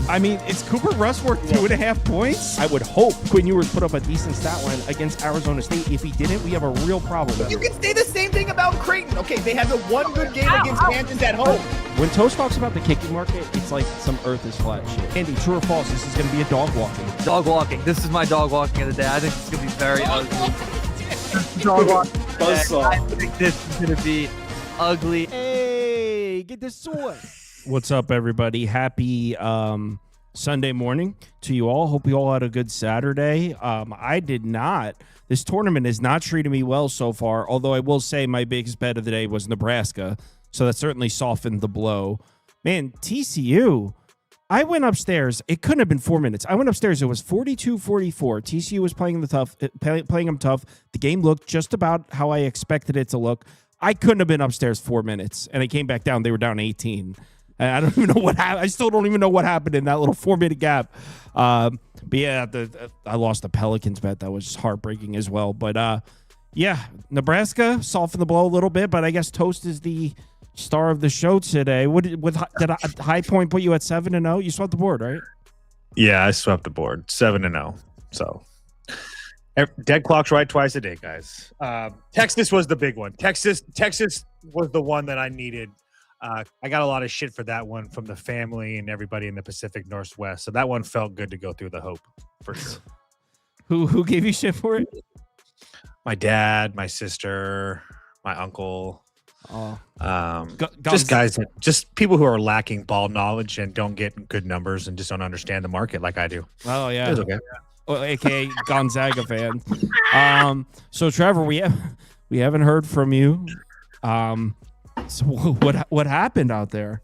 I mean, it's Cooper Rush worth 2.5 points. I would hope Quinn Ewers put up a decent stat line against Arizona State. If he didn't, we have a real problem. You can say the same thing about Creighton. Okay, they had the one good game against Kansas at home. When Toast talks about the kicking market, it's like some earth is flat shit. Andy, true or false, this is going to be a dog walking. Dog walking. This is my dog walking of the day. I think it's going to be very ugly. Dog walking. I think this is going to be ugly. Hey, get this sword. What's up, everybody? Happy Sunday morning to you all. Hope you all had a good Saturday. I did not. This tournament has not treated me well so far, although I will say my biggest bet of the day was Nebraska, so that certainly softened the blow. Man, TCU, I went upstairs. It couldn't have been 4 minutes. I went upstairs. It was 42-44. TCU was playing them tough. The game looked just about how I expected it to look. I couldn't have been upstairs 4 minutes, and I came back down. They were down 18. I don't even know what happened. I still don't even know what happened in that little 4-minute gap. But yeah, I lost the Pelicans bet. That was just heartbreaking as well. But yeah, Nebraska softened the blow a little bit, but I guess Toast is the star of the show today. Did High Point put you at 7-0? You swept the board, right? Yeah, I swept the board 7-0. So dead clock's right twice a day, guys. Texas was the big one. Texas was the one that I needed. I got a lot of shit for that one from the family and everybody in the Pacific Northwest. So that one felt good to go through the hope for sure. Who gave you shit for it? My dad, my sister, my uncle. Oh, just guys, just people who are lacking ball knowledge and don't get good numbers and just don't understand the market like I do. Oh yeah, it's okay. Well, AKA Gonzaga fan. So Trevor, we haven't heard from you. So what happened out there?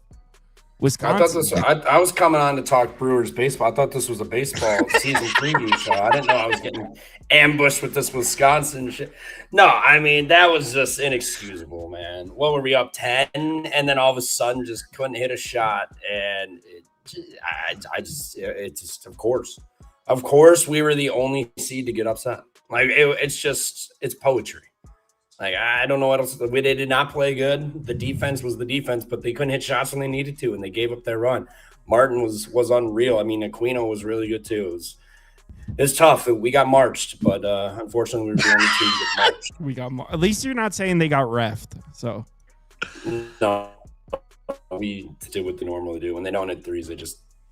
Wisconsin. I was coming on to talk Brewers baseball. I thought this was a baseball season preview show. I didn't know I was getting ambushed with this Wisconsin shit. No, I mean, that was just inexcusable, man. What were we up 10? And then all of a sudden just couldn't hit a shot. And of course we were the only seed to get upset. Like it's poetry. Like, I don't know what else. They did not play good. The defense was the defense, but they couldn't hit shots when they needed to, and they gave up their run. Martin was unreal. I mean, Aquino was really good, too. It's tough. We got marched, but unfortunately, we were the only team that marched. We got at least you're not saying they got reffed. So no, we did what they normally do. When they don't hit threes,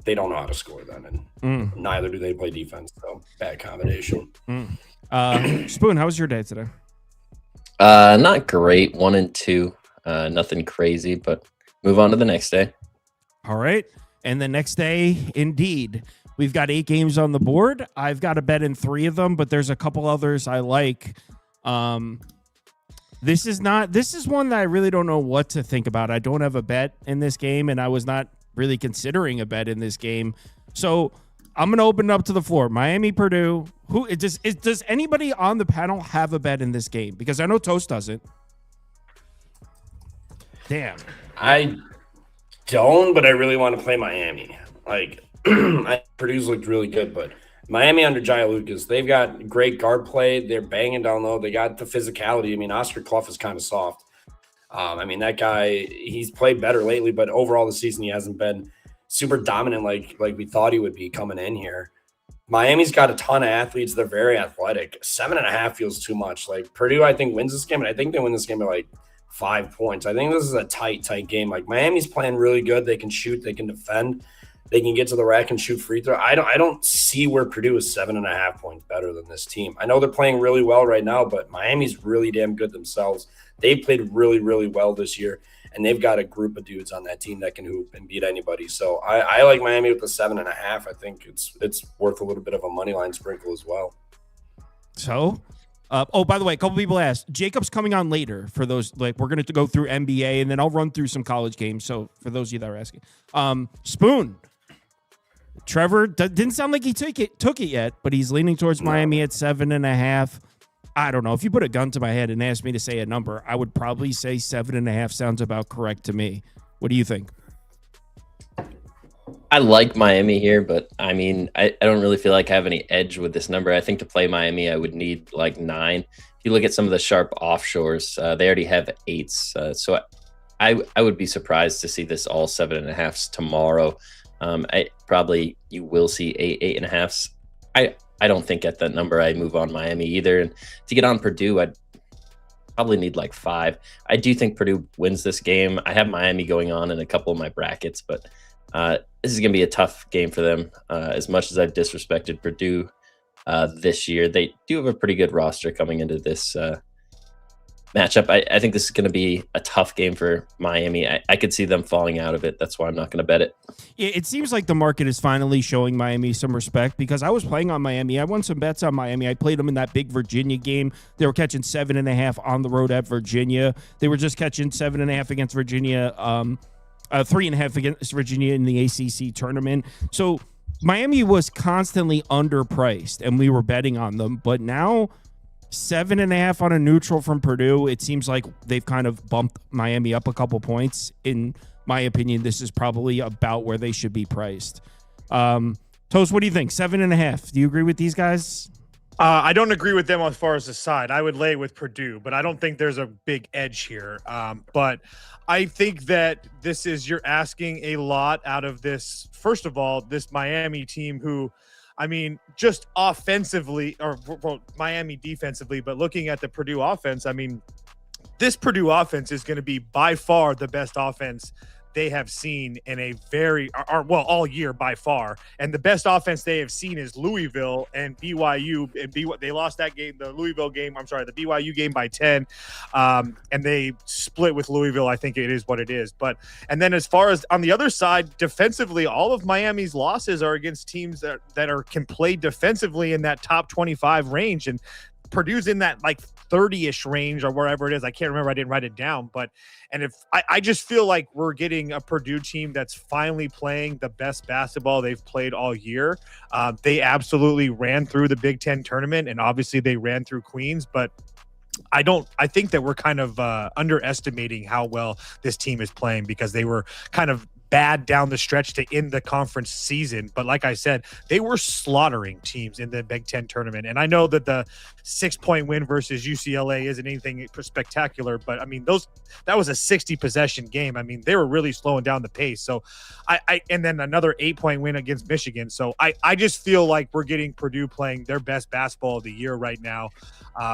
they don't know how to score then, and neither do they play defense. So bad combination. Spoon, how was your day today? Not great. 1 and 2. Nothing crazy, but move on to the next day. All right. And the next day, indeed, we've got 8 games on the board. I've got a bet in 3 of them, but there's a couple others I like. This is one that I really don't know what to think about. I don't have a bet in this game, and I was not really considering a bet in this game. So I'm going to open it up to the floor. Miami, Purdue. Does anybody on the panel have a bet in this game? Because I know Toast doesn't. Damn. I don't, but I really want to play Miami. Like, Purdue's looked really good, but Miami under Jai Lucas, they've got great guard play. They're banging down low. They got the physicality. I mean, Oscar Clough is kind of soft. I mean, that guy, he's played better lately, but overall the season he hasn't been super dominant like we thought he would be coming in here. Miami's got a ton of athletes. They're very athletic. 7.5 feels too much. Like, Purdue, I think, wins this game, and I think they win this game by like 5 points. I think this is a tight game. Like, Miami's playing really good. They can shoot. They can defend. They can get to the rack and shoot free throw. I don't see where Purdue is 7.5 points better than this team. I know they're playing really well right now, but Miami's really damn good themselves. They played really, really well this year. And they've got a group of dudes on that team that can hoop and beat anybody. So I like Miami with the 7.5. I think it's worth a little bit of a money line sprinkle as well. So, by the way, a couple people asked. Jacob's coming on later for those. Like, we're going to go through NBA, and then I'll run through some college games. So for those of you that are asking, Spoon, Trevor didn't sound like he took it yet, but he's leaning towards Miami at 7.5. I don't know. If you put a gun to my head and asked me to say a number, I would probably say 7.5 sounds about correct to me. What do you think? I like Miami here, but I mean, I don't really feel like I have any edge with this number. I think to play Miami, I would need like 9. If you look at some of the sharp offshores, they already have 8s. So I would be surprised to see this all 7.5s tomorrow. You will see 8.5s. I don't think at that number I move on Miami either. And to get on Purdue, I'd probably need like 5. I do think Purdue wins this game. I have Miami going on in a couple of my brackets, but this is going to be a tough game for them. As much as I've disrespected Purdue this year, they do have a pretty good roster coming into this matchup. I think this is going to be a tough game for Miami. I could see them falling out of it. That's why I'm not going to bet it. Yeah, it seems like the market is finally showing Miami some respect because I was playing on Miami. I won some bets on Miami. I played them in that big Virginia game. They were catching 7.5 on the road at Virginia. They were just catching 7.5 against Virginia, 3.5 against Virginia in the ACC tournament. So Miami was constantly underpriced, and we were betting on them. But now 7.5 on a neutral from Purdue. It seems like they've kind of bumped Miami up a couple points. In my opinion, this is probably about where they should be priced. Toast, what do you think? 7.5. Do you agree with these guys? I don't agree with them as far as the side. I would lay with Purdue, but I don't think there's a big edge here. But I think that you're asking a lot out of this. First of all, this Miami team who, I mean, just offensively, or well, Miami defensively, but looking at the Purdue offense, I mean, this Purdue offense is going to be by far the best offense they have seen in a all year by far. And the best offense they have seen is Louisville and BYU. And they lost that game, the BYU game by 10. And they split with Louisville. I think it is what it is. And then as far as on the other side, defensively, all of Miami's losses are against teams that can play defensively in that top 25 range. And Purdue's in that like 30-ish range or wherever it is. I can't remember. I didn't write it down. And if I just feel like we're getting a Purdue team that's finally playing the best basketball they've played all year. They absolutely ran through the Big Ten tournament, and obviously they ran through Queens, but I think that we're kind of underestimating how well this team is playing because they were kind of bad down the stretch to end the conference season. But like I said, they were slaughtering teams in the Big Ten tournament. And I know that the 6-point win versus UCLA isn't anything spectacular, but I mean, that was a 60 possession game. I mean, they were really slowing down the pace. So and then another 8-point win against Michigan. So I just feel like we're getting Purdue playing their best basketball of the year right now.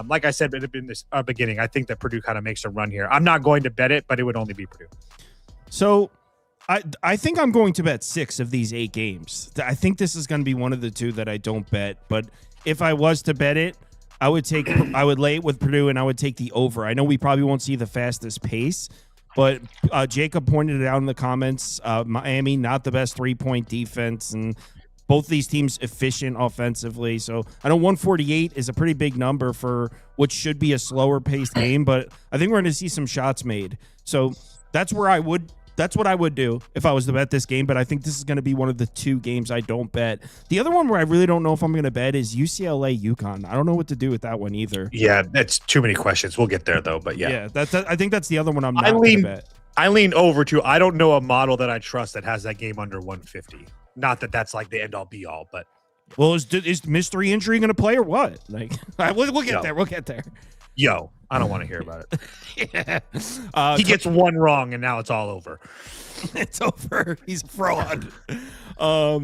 Like I said in this beginning, I think that Purdue kind of makes a run here. I'm not going to bet it, but it would only be Purdue. So I think I'm going to bet 6 of these 8 games. I think this is going to be one of the 2 that I don't bet. But if I was to bet it, I would lay it with Purdue and I would take the over. I know we probably won't see the fastest pace, but Jacob pointed it out in the comments. Miami, not the best 3-point defense, and both these teams efficient offensively. So I know 148 is a pretty big number for what should be a slower paced game, but I think we're going to see some shots made. So that's what I would do if I was to bet this game, but I think this is going to be one of the 2 games I don't bet. The other one where I really don't know if I'm going to bet is UCLA UConn. I don't know what to do with that one either. Yeah, that's too many questions. We'll get there though, but yeah. I think that's the other one I'm not going to bet. I lean over to, I don't know a model that I trust that has that game under 150. Not that that's like the end all be all, but. Well, is mystery injury going to play or what? Like, we'll get there. We'll get there. Yo, I don't want to hear about it. Yeah. He gets one wrong and now it's all over. It's over. He's a fraud. All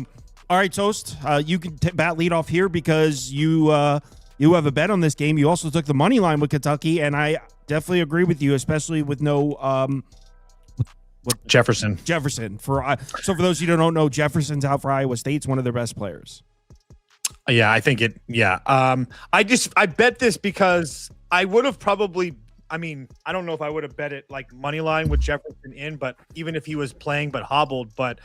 right, Toast. You can bat lead off here because you have a bet on this game. You also took the money line with Kentucky, and I definitely agree with you, especially with no Jefferson. So for those who don't know, Jefferson's out for Iowa State. It's one of their best players. Yeah, I think it. Yeah. I bet this because I would have probably. I mean, I don't know if I would have bet it like money line with Jefferson in, but even if he was playing but hobbled, but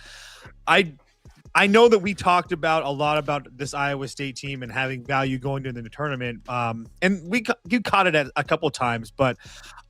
I know that we talked about a lot about this Iowa State team and having value going into the tournament. And you caught it a couple times, but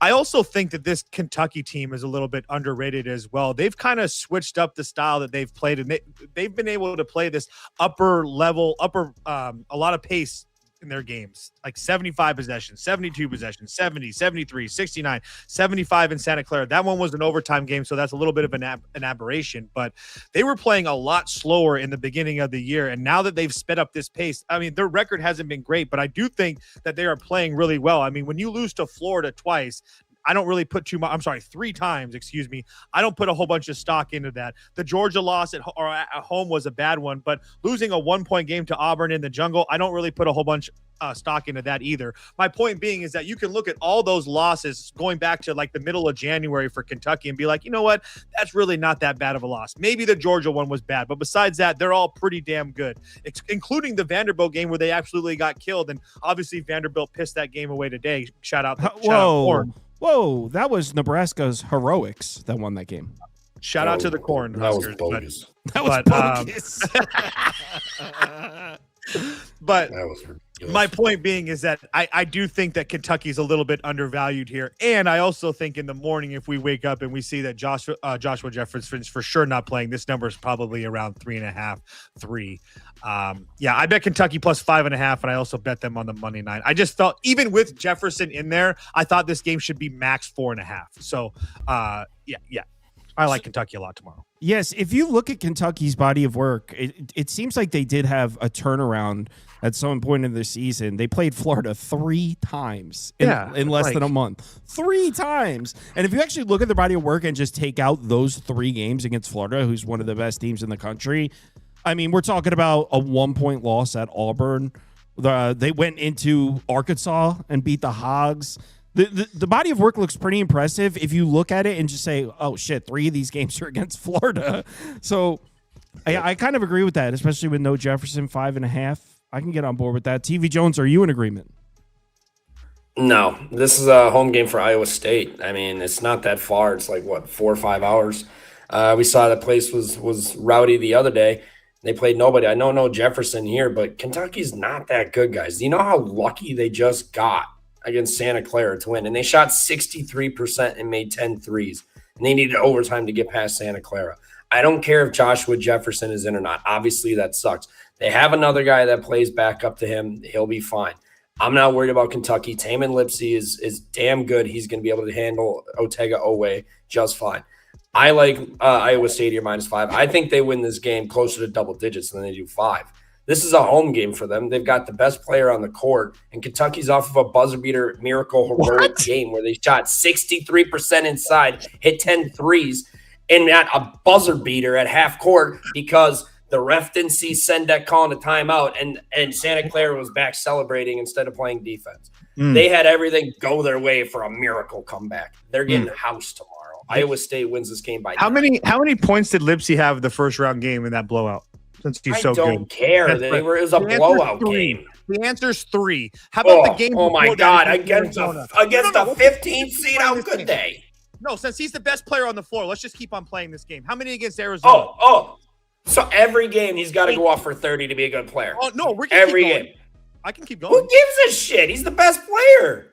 I also think that this Kentucky team is a little bit underrated as well. They've kind of switched up the style that they've played, and they've been able to play this upper level, a lot of pace in their games, like 75 possessions, 72 possessions, 70, 73, 69, 75 in Santa Clara. That one was an overtime game, so that's a little bit of an aberration, but they were playing a lot slower in the beginning of the year, and now that they've sped up this pace, I mean, their record hasn't been great, but I do think that they are playing really well. I mean, when you lose to Florida twice, I don't really put too much. I'm sorry, 3 times. Excuse me. I don't put a whole bunch of stock into that. The Georgia loss at home was a bad one, but losing a 1-point game to Auburn in the jungle, I don't really put a whole bunch stock into that either. My point being is that you can look at all those losses going back to like the middle of January for Kentucky and be like, you know what? That's really not that bad of a loss. Maybe the Georgia one was bad, but besides that, they're all pretty damn good, including the Vanderbilt game where they absolutely got killed. And obviously Vanderbilt pissed that game away today. Shout out Corn. Whoa, that was Nebraska's heroics that won that game. Shout out to the Corn Huskers. That was bogus. But That was ridiculous. my point being is that I do think that Kentucky's a little bit undervalued here. And I also think in the morning, if we wake up and we see that Joshua Jefferson's for sure not playing, this number is probably around 3.5, 3. Yeah, I bet Kentucky plus 5.5, and I also bet them on the money line. I just felt, even with Jefferson in there, I thought this game should be max 4.5. So, yeah. I like Kentucky a lot tomorrow. Yes, if you look at Kentucky's body of work, it seems like they did have a turnaround at some point in the season. They played Florida 3 times in less than a month. 3 times. And if you actually look at their body of work and just take out those 3 games against Florida, who's one of the best teams in the country, I mean, we're talking about a 1-point loss at Auburn. They went into Arkansas and beat the Hogs. The body of work looks pretty impressive if you look at it and just say, oh, shit, 3 of these games are against Florida. So I kind of agree with that, especially with no Jefferson, 5.5. I can get on board with that. TV Jones, are you in agreement? No, this is a home game for Iowa State. I mean, it's not that far. It's like, 4 or 5 hours. We saw the place was rowdy the other day. They played nobody. I know no Jefferson here, but Kentucky's not that good, guys. Do you know how lucky they just got against Santa Clara to win? And they shot 63% and made 10 threes. And they needed overtime to get past Santa Clara. I don't care if Joshua Jefferson is in or not. Obviously, that sucks. They have another guy that plays back up to him. He'll be fine. I'm not worried about Kentucky. Tamin Lipsey is damn good. He's going to be able to handle Otega Owe just fine. I like Iowa State here -5. I think they win this game closer to double digits than they do 5. This is a home game for them. They've got the best player on the court, and Kentucky's off of a buzzer beater miracle heroic game where they shot 63% inside, hit 10 threes, and got a buzzer beater at half court because the ref didn't see Sendek calling a timeout, and Santa Clara was back celebrating instead of playing defense. They had everything go their way for a miracle comeback. They're getting housed tomorrow. Iowa State wins this game by How many points did Lipsey have the first round game in that blowout? Since he's so good. I don't care. It was a blowout game. The answer's 3. How about the game? Oh my God! Against the 15th seed, how could they? No, since he's the best player on the floor, let's just keep on playing this game. How many against Arizona? So every game he's got to go off for 30 to be a good player. Oh no, we can every keep going. game. I can keep going. Who gives a shit? He's the best player.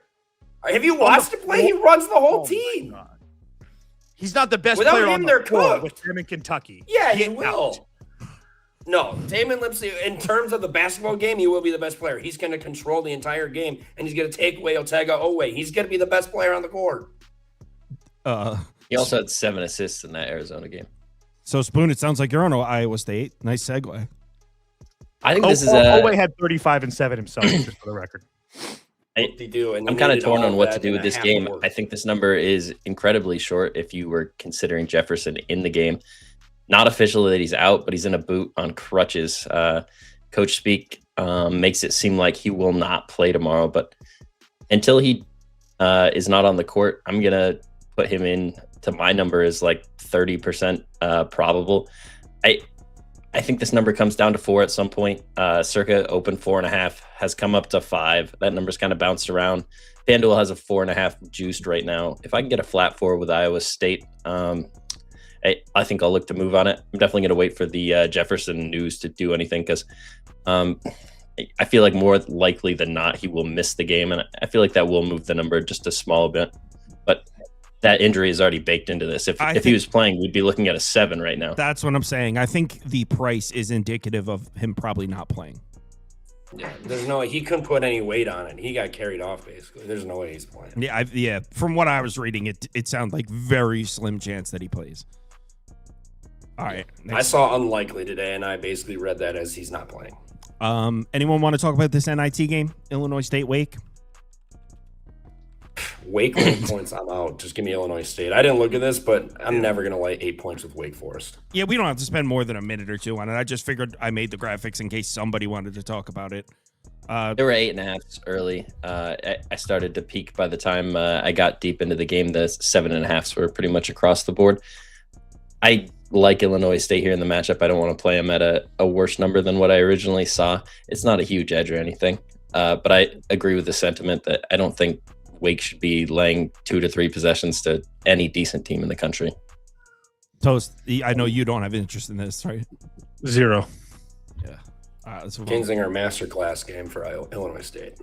Have you watched him play? He runs the whole team. God. He's not the best Without player him, on they're the floor cooked. with him in Kentucky. Yeah, he will. No, Tamin Lipsey, in terms of the basketball game, he will be the best player. He's going to control the entire game, and he's going to take away Otega Owe. He's going to be the best player on the court. He also had 7 assists in that Arizona game. So, Spoon, it sounds like you're on Iowa State. Nice segue. I think this is Owe had 35 and 7 himself, just for the record. I'm kind of torn on what to do with this game. I think this number is incredibly short if you were considering Jefferson in the game. Not official that he's out, but he's in a boot on crutches. Coach speak makes it seem like he will not play tomorrow, but until he is not on the court, I'm going to put him in to my number is like 30% probable. I think this number comes down to 4 at some point. Circa open 4.5 has come up to 5. That number's kind of bounced around. FanDuel has a 4.5 juiced right now. If I can get a flat 4 with Iowa State, I think I'll look to move on it. I'm definitely going to wait for the Jefferson news to do anything because I feel like more likely than not he will miss the game, and I feel like that will move the number just a small bit. But that injury is already baked into this. If he was playing, we'd be looking at a 7 right now. That's what I'm saying. I think the price is indicative of him probably not playing. Yeah, there's no way. He couldn't put any weight on it. He got carried off, basically. There's no way he's playing. Yeah, From what I was reading, it sounds like very slim chance that he plays. All right. I saw unlikely today, and I basically read that as he's not playing. Anyone want to talk about this NIT game? Illinois State Wake? Wake 8 points, I'm out. Just give me Illinois State. I didn't look at this, but I'm never going to lay 8 points with Wake Forest. Yeah, we don't have to spend more than a minute or two on it. I just figured I made the graphics in case somebody wanted to talk about it. There were 8.5s early. I started to peak by the time I got deep into the game. The 7.5s were pretty much across the board. I like Illinois State here in the matchup. I don't want to play them at a worse number than what I originally saw. It's not a huge edge or anything, but I agree with the sentiment that I don't think Wake should be laying 2 to 3 possessions to any decent team in the country. Toast, I know you don't have interest in this, right? 0. Yeah. Kinzinger masterclass game for Illinois State.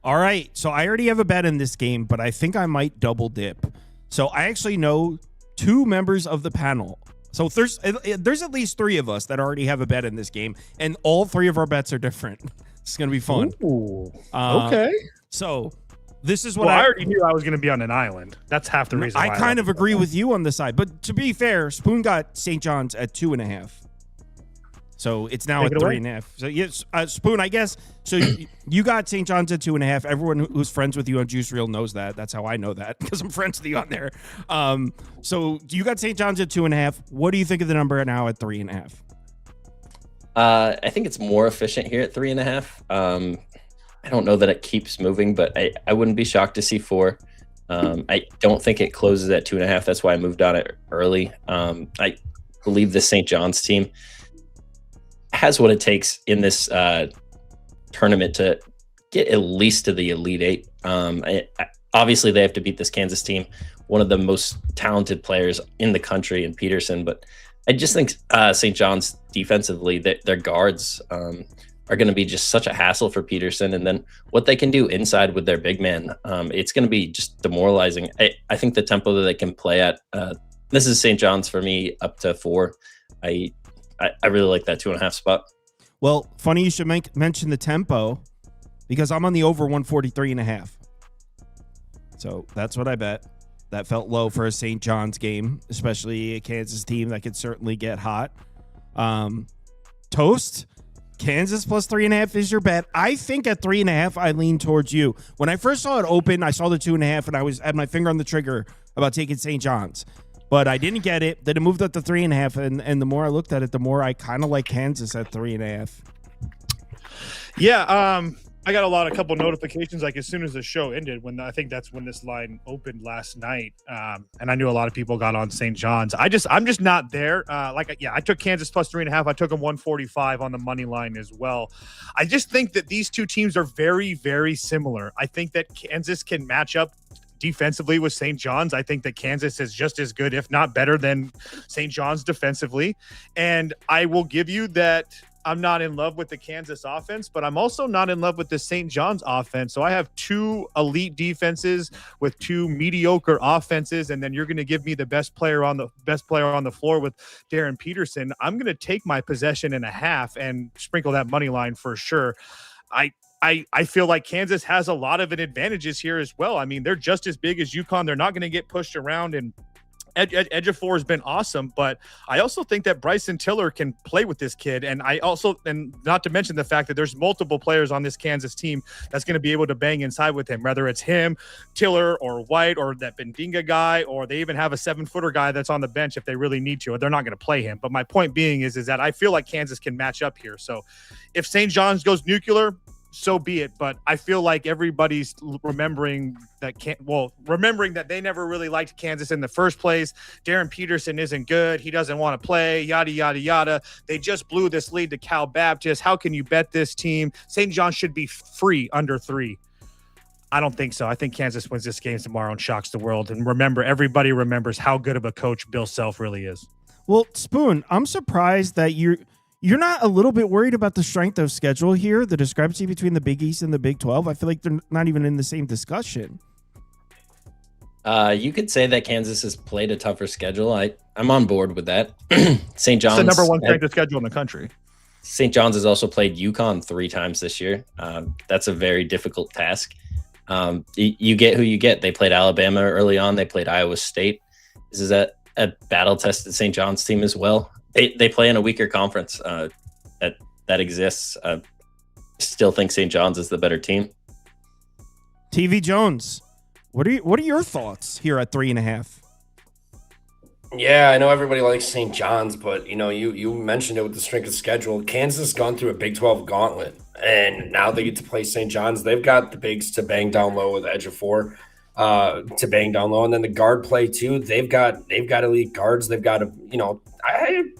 All right. So I already have a bet in this game, but I think I might double dip. So I actually know 2 members of the panel. So there's at least 3 of us that already have a bet in this game, and all 3 of our bets are different. It's going to be fun. Ooh, okay. So this is what I already knew I was going to be on an island. That's half the reason. I kind of agree with you on the side. But to be fair, Spoon got St. John's at 2.5. So it's now at 3.5. So yes, Spoon, I guess. So you got St. John's at 2.5. Everyone who's friends with you on Juice Reel knows that. That's how I know that, because I'm friends with you on there. So you got St. John's at 2.5. What do you think of the number now at 3.5? I think it's more efficient here at 3.5. I don't know that it keeps moving, but I wouldn't be shocked to see 4. I don't think it closes at 2.5. That's why I moved on it early. I believe the St. John's team has what it takes in this tournament to get at least to the Elite 8. Obviously, they have to beat this Kansas team, one of the most talented players in the country in Peterson. But I just think St. John's defensively, their guards are going to be just such a hassle for Peterson. And then what they can do inside with their big man, it's going to be just demoralizing. I think the tempo that they can play at, this is St. John's for me up to 4. I really like that 2.5 spot. Well, funny you should mention the tempo, because I'm on the over 143.5. So that's what I bet. That felt low for a St. John's game, especially a Kansas team that could certainly get hot. Toast, Kansas plus 3.5 is your bet. I think at 3.5, I lean towards you. When I first saw it open, I saw the 2.5, and I had my finger on the trigger about taking St. John's. But I didn't get it. Then it moved up to 3.5, and the more I looked at it, the more I kind of like Kansas at 3.5. Yeah, I got a couple notifications like as soon as the show ended. I think that's when this line opened last night, and I knew a lot of people got on St. John's. I'm just not there. I took Kansas plus 3.5. I took them 145 on the money line as well. I just think that these two teams are very, very similar. I think that Kansas can match up defensively with St. John's. I think that Kansas is just as good, if not better, than St. John's defensively. And I will give you that I'm not in love with the Kansas offense, but I'm also not in love with the St. John's offense. So I have 2 elite defenses with 2 mediocre offenses, and then you're going to give me the best player on the floor with Darren Peterson. I'm going to take my possession and a half and sprinkle that money line for sure. I feel like Kansas has a lot of advantages here as well. I mean, they're just as big as UConn. They're not going to get pushed around, and Ejiofor has been awesome. But I also think that Bryson Tiller can play with this kid. And not to mention the fact that there's multiple players on this Kansas team that's going to be able to bang inside with him, whether it's him, Tiller, or White, or that Bendinga guy, or they even have a 7-footer guy that's on the bench if they really need to, or they're not going to play him. But my point being is that I feel like Kansas can match up here. So if St. John's goes nuclear, so be it. But I feel like everybody's remembering that they never really liked Kansas in the first place. Darren Peterson isn't good. He doesn't want to play, yada, yada, yada. They just blew this lead to Cal Baptist. How can you bet this team? St. John should be free under 3. I don't think so. I think Kansas wins this game tomorrow and shocks the world. And remember, everybody remembers how good of a coach Bill Self really is. Well, Spoon, I'm surprised that you're not a little bit worried about the strength of schedule here, the discrepancy between the Big East and the Big 12. I feel like they're not even in the same discussion. You could say that Kansas has played a tougher schedule. I'm on board with that. St. John's, it's the number 1 strength of schedule in the country. St. John's has also played UConn 3 times this year. That's a very difficult task. You get who you get. They played Alabama early on. They played Iowa State. This is a battle-tested St. John's team as well. They play in a weaker conference that exists. Still think St. John's is the better team. TV Jones, What are your thoughts here at 3.5? Yeah, I know everybody likes St. John's, but you mentioned it with the strength of schedule. Kansas has gone through a Big 12 gauntlet, and now they get to play St. John's. They've got the bigs to bang down low with the edge of 4 to bang down low, and then the guard play too. They've got elite guards. They've got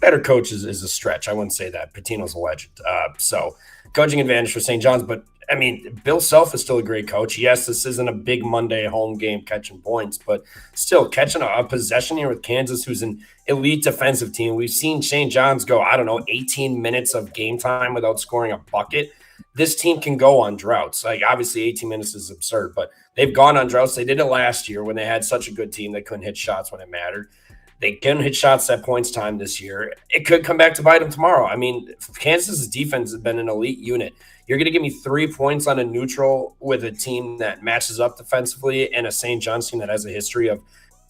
better coaches is a stretch. I wouldn't say that. Patino's a legend. So coaching advantage for St. John's, but I mean, Bill Self is still a great coach. Yes, this isn't a big Monday home game catching points, but still catching a possession here with Kansas, who's an elite defensive team. We've seen St. John's go, 18 minutes of game time without scoring a bucket. This team can go on droughts. Like, obviously, 18 minutes is absurd, but they've gone on droughts. They did it last year when they had such a good team that couldn't hit shots when it mattered. They can hit shots at points time this year. It could come back to bite them tomorrow. I mean, Kansas's defense has been an elite unit. You're going to give me 3 points on a neutral with a team that matches up defensively and a St. John's team that has a history of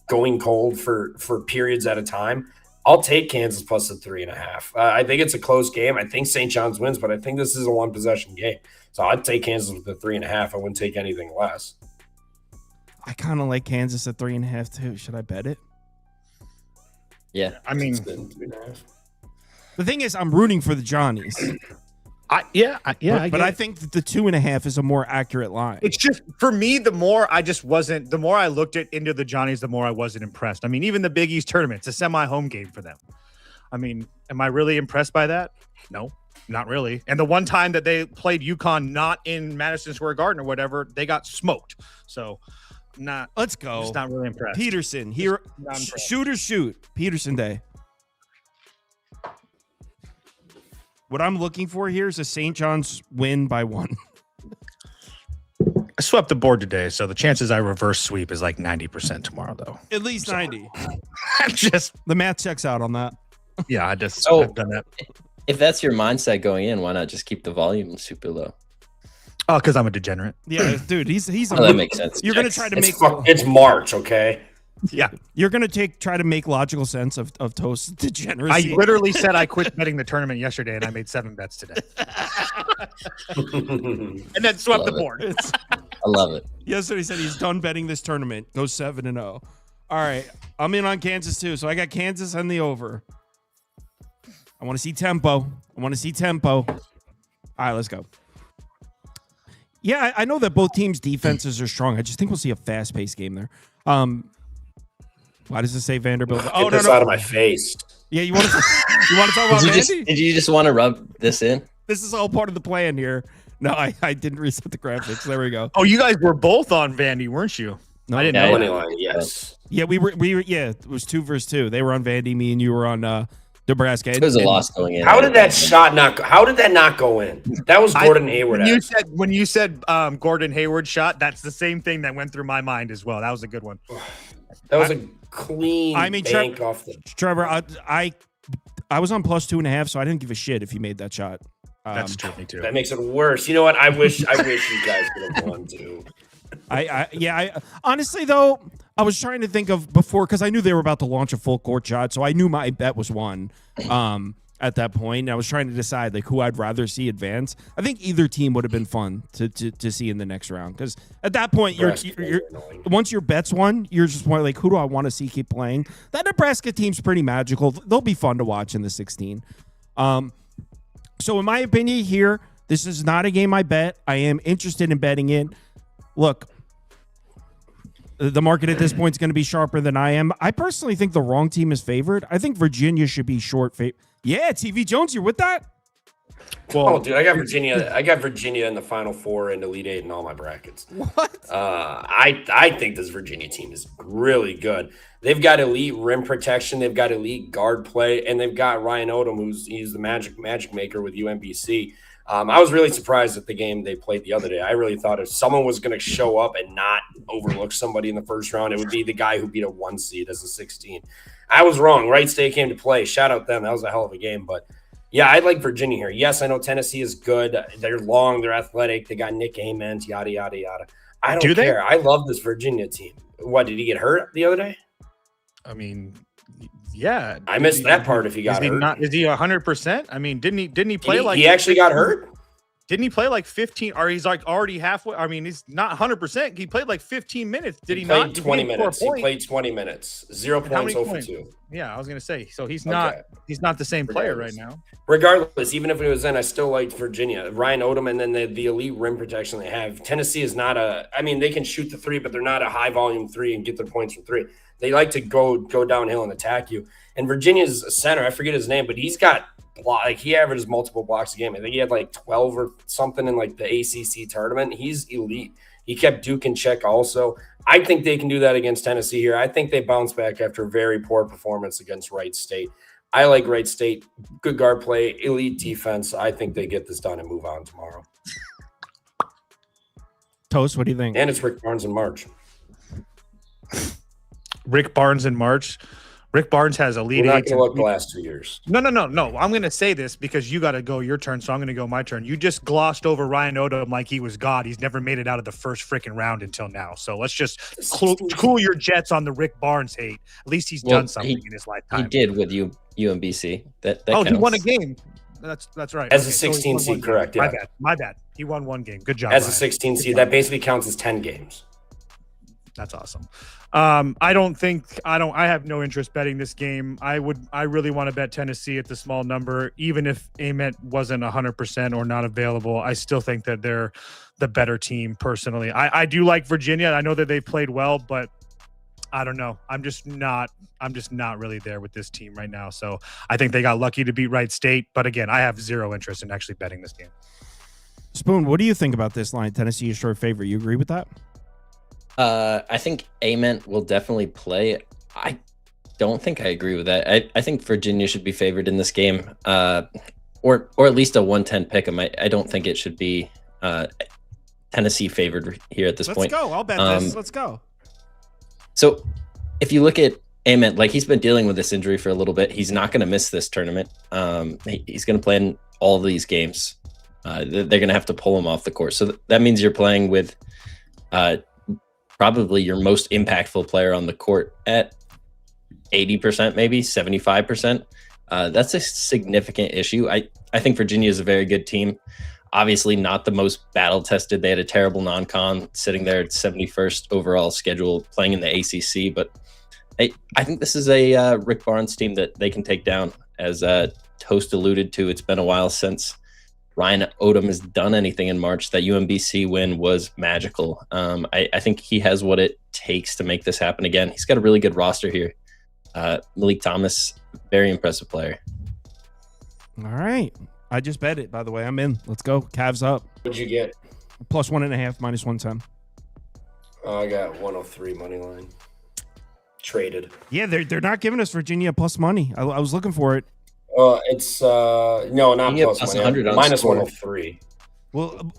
going cold for periods at a time. I'll take Kansas plus the 3.5. I think it's a close game. I think St. John's wins, but I think this is a one-possession game. So I'd take Kansas with the 3.5. I wouldn't take anything less. I kind of like Kansas at 3.5 too. Should I bet it? Yeah. I mean, the thing is, I'm rooting for the Johnnies. But I think that the 2.5 is a more accurate line. It's just, for me, the more I looked into the Johnnies, the more I wasn't impressed. I mean, even the Big East tournament, it's a semi-home game for them. I mean, am I really impressed by that? No, not really. And the one time that they played UConn not in Madison Square Garden or whatever, they got smoked. So, let's go. Just not really impressed. Peterson, here, shoot or shoot. Peterson Day. What I'm looking for here is a St. John's win by 1. I swept the board today, so the chances I reverse sweep is like 90% tomorrow, though. At least 90. The math checks out on that. Yeah, I've done that. If that's your mindset going in, why not just keep the volume super low? Oh, because I'm a degenerate. Yeah, dude, he's. That makes sense. You're gonna try to It's March, okay? Yeah, you're gonna try to make logical sense of Toast's degeneracy. I literally said I quit betting the tournament yesterday, and I made 7 bets today, and then swept the board. I love it. Yesterday he said he's done betting this tournament. Goes 7-0. All right, I'm in on Kansas too, so I got Kansas and the over. I want to see tempo. All right, let's go. Yeah, I know that both teams' defenses are strong. I just think we'll see a fast-paced game there. Why does it say Vanderbilt? Get this out of my face. Yeah, you want to talk about Vandy? Did you just want to rub this in? This is all part of the plan here. No, I didn't reset the graphics. There we go. Oh, you guys were both on Vandy, weren't you? No, I didn't know. Yes. Yeah, we were. Yeah, it was 2 versus 2. They were on Vandy. Me and you were on Nebraska. It was a loss going in. How did that not go in? That was Gordon Hayward. When you said Gordon Hayward shot, that's the same thing that went through my mind as well. That was a good one. That was a clean bank off the. Trevor, I was on plus 2.5, so I didn't give a shit if he made that shot. That's true. Me too. That makes it worse. You know what? I wish you guys could have won too. I honestly though, I was trying to think of before because I knew they were about to launch a full court shot, so I knew my bet was 1. At that point, I was trying to decide like who I'd rather see advance. I think either team would have been fun to see in the next round because at that point, you're once your bet's won, you're just like, who do I want to see keep playing? That Nebraska team's pretty magical. They'll be fun to watch in the 16. So in my opinion, here this is not a game I bet. I am interested in betting it. Look, the market at this point is going to be sharper than I am. I personally think the wrong team is favored. I think Virginia should be short favorite. Yeah, TV Jones, you're with that? Well, dude, I got Virginia in the Final Four and Elite Eight in all my brackets. What? I think this Virginia team is really good. They've got elite rim protection. They've got elite guard play, and they've got Ryan Odom, he's the magic maker with UMBC. I was really surprised at the game they played the other day. I really thought if someone was going to show up and not overlook somebody in the first round, it would be the guy who beat a 1 seed as a 16. I was wrong. Wright State came to play. Shout out them. That was a hell of a game. But, yeah, I like Virginia here. Yes, I know Tennessee is good. They're long. They're athletic. They got Nick Amens, yada, yada, yada. I don't care. I love this Virginia team. What, did he get hurt the other day? I mean, yeah. I missed that part if he got hurt. Is he 100%? I mean, didn't he play He actually got hurt? Didn't he play like 15? Or he's like already halfway. I mean, he's not 100%. He played like 15 minutes. Did he not? Played 20 minutes. He played 20 minutes. 0 points, 0 for 2. Yeah, I was gonna say. So he's not the same player right now. Regardless, even if it was then, I still liked Virginia. Ryan Odom, and then the elite rim protection they have. Tennessee is not they can shoot the three, but they're not a high volume three and get their points from three. They like to go downhill and attack you. And Virginia's center, I forget his name, but he's got he averages multiple blocks a game. I think he had like 12 or something in like the ACC tournament. He's elite. He kept Duke in check also. I think they can do that against Tennessee here. I think they bounce back after a very poor performance against Wright State. I like Wright State. Good guard play, elite defense. I think they get this done and move on tomorrow. Toast, what do you think? And it's Rick Barnes in March. Rick Barnes in March. Rick Barnes has elite. We're not going to look the last 2 years. No. I'm going to say this because you got to go your turn, so I'm going to go my turn. You just glossed over Ryan Odom like he was God. He's never made it out of the first freaking round until now. So let's just cool your jets on the Rick Barnes hate. At least he's done something in his lifetime. He did with UMBC. That counts. He won a game. That's right. As a 16 seed, correct. Yeah. My bad. He won one game. Good job. As a 16 seed, that basically counts as 10 games. That's awesome. I have no interest betting this game. I really want to bet Tennessee at the small number, even if Ament wasn't 100% or not available. I still think that they're the better team personally. I do like Virginia. I know that they played well, but I don't know. I'm just not really there with this team right now. So I think they got lucky to beat Wright State. But again, I have zero interest in actually betting this game. Spoon, what do you think about this line? Tennessee is short favorite. You agree with that? I think Ament will definitely play. I don't think I agree with that. I think Virginia should be favored in this game, or at least a 110 pick 'em. I don't think it should be Tennessee favored here at this point. Let's go. I'll bet this. Let's go. So if you look at Ament, like he's been dealing with this injury for a little bit. He's not going to miss this tournament. He's going to play in all of these games. They're going to have to pull him off the court. So that means you're playing with probably your most impactful player on the court at 80%, maybe 75%. That's a significant issue. I think Virginia is a very good team. Obviously not the most battle-tested. They had a terrible non-con sitting there at 71st overall schedule playing in the ACC. But I think this is a Rick Barnes team that they can take down. As Toast alluded to, it's been a while since Ryan Odom has done anything in March. That UMBC win was magical. I think he has what it takes to make this happen again. He's got a really good roster here. Malik Thomas, very impressive player. All right. I just bet it, by the way. I'm in. Let's go. Cavs up. What'd you get? Plus 1.5, minus 110. I got 103 money line. Traded. Yeah, they're not giving us Virginia plus money. I was looking for it. It's no, not plus money. Minus 103. Well,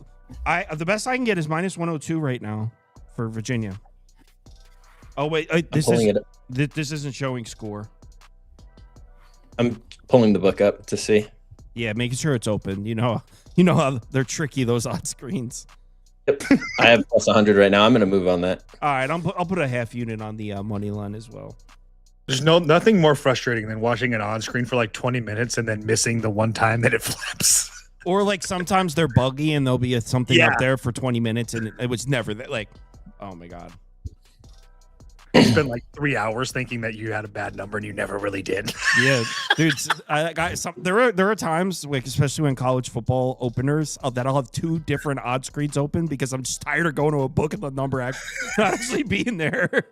the best I can get is minus 102 right now for Virginia. Oh wait, this isn't showing score. I'm pulling the book up to see. Yeah, making sure it's open. You know how they're tricky, those odd screens. Yep. I have plus 100 right now. I'm going to move on that. All right, I'll put a half unit on the money line as well. There's nothing more frustrating than watching it on screen for like 20 minutes and then missing the one time that it flips. Or like sometimes they're buggy and there'll be something up there for 20 minutes and it was never that. Like, oh my god. You spent like 3 hours thinking that you had a bad number and you never really did. Yeah, dude. There are times, like especially when college football openers, that I'll have 2 different odd screens open because I'm just tired of going to a book and the number actually being there.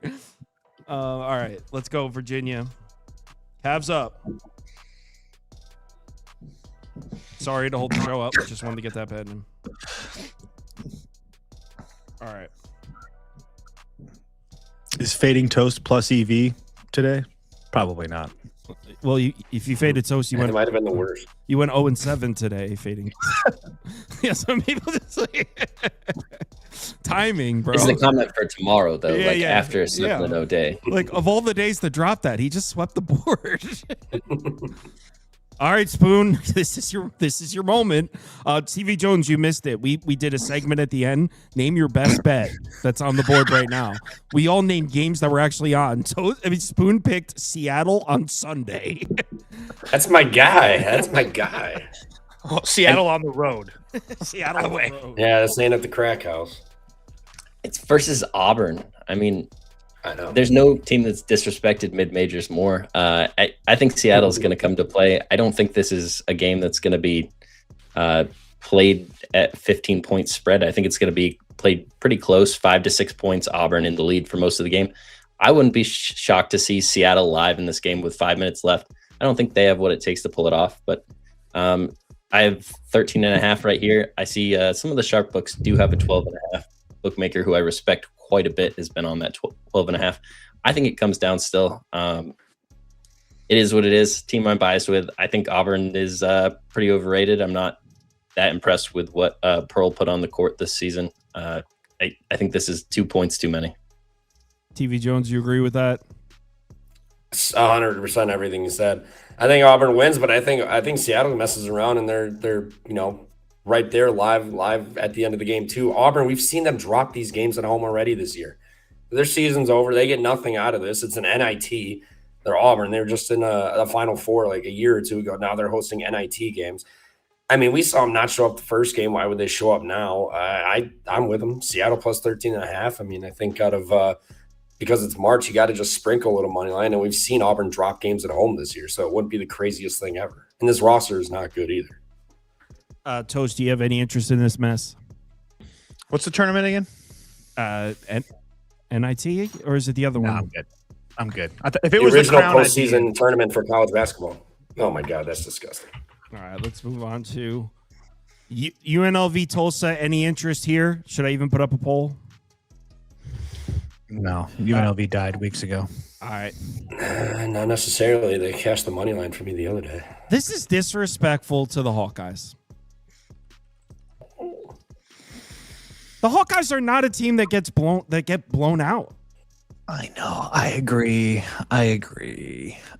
All right, let's go, Virginia. Cavs up. Sorry to hold the show up. Just wanted to get that bet in. All right. Is fading Toast plus EV today? Probably not. Well, if you faded Toast, It might have been the worst. You went 0-7 today, fading. Yeah, some people just timing, bro. It's the comment for tomorrow, though. Yeah, after a 7-0 day. Like of all the days to drop that, he just swept the board. All right, Spoon. This is your moment. TV Jones, you missed it. We did a segment at the end. Name your best bet that's on the board right now. We all named games that were actually on. So Spoon picked Seattle on Sunday. That's my guy. Seattle on the road. Seattle on the road. Yeah, this ain't at the crack house. It's versus Auburn. I mean, I know. there's no team that's disrespected mid-majors more. I think Seattle's going to come to play. I don't think this is a game that's going to be played at 15-point spread. I think it's going to be played pretty close, 5 to 6 points, Auburn in the lead for most of the game. I wouldn't be shocked to see Seattle live in this game with 5 minutes left. I don't think they have what it takes to pull it off, but I have 13.5 right here. I see some of the sharp books do have a 12.5. Bookmaker who I respect quite a bit has been on that 12.5. I think it comes down still. It is what it is. Team I'm biased with. I think Auburn is pretty overrated. I'm not that impressed with what Pearl put on the court this season. I think this is 2 points too many. TV Jones, you agree with that? 100% everything you said. I think Auburn wins, but I think Seattle messes around and they're right there live at the end of the game too. Auburn, we've seen them drop these games at home already this year. Their season's over. They get nothing out of this. It's an NIT. They're Auburn. They were just in a Final Four like a year or two ago. Now they're hosting NIT games. I mean, we saw them not show up the first game. Why would they show up now? I'm with them. Seattle plus 13.5. I mean, I think out of because it's March, you got to just sprinkle a little money line. And we've seen Auburn drop games at home this year, so it wouldn't be the craziest thing ever. And this roster is not good either. Toast, do you have any interest in this mess? What's the tournament again? NIT, or is it the other one? I'm good. I'm good. If it The was original the crown, postseason tournament for college basketball. Oh my God, that's disgusting. All right, let's move on to UNLV Tulsa. Any interest here? Should I even put up a poll? No, UNLV died weeks ago. All right. Not necessarily. They cashed the money line for me the other day. This is disrespectful to the Hawkeyes. The Hawkeyes are not a team that get blown out. I know. I agree. I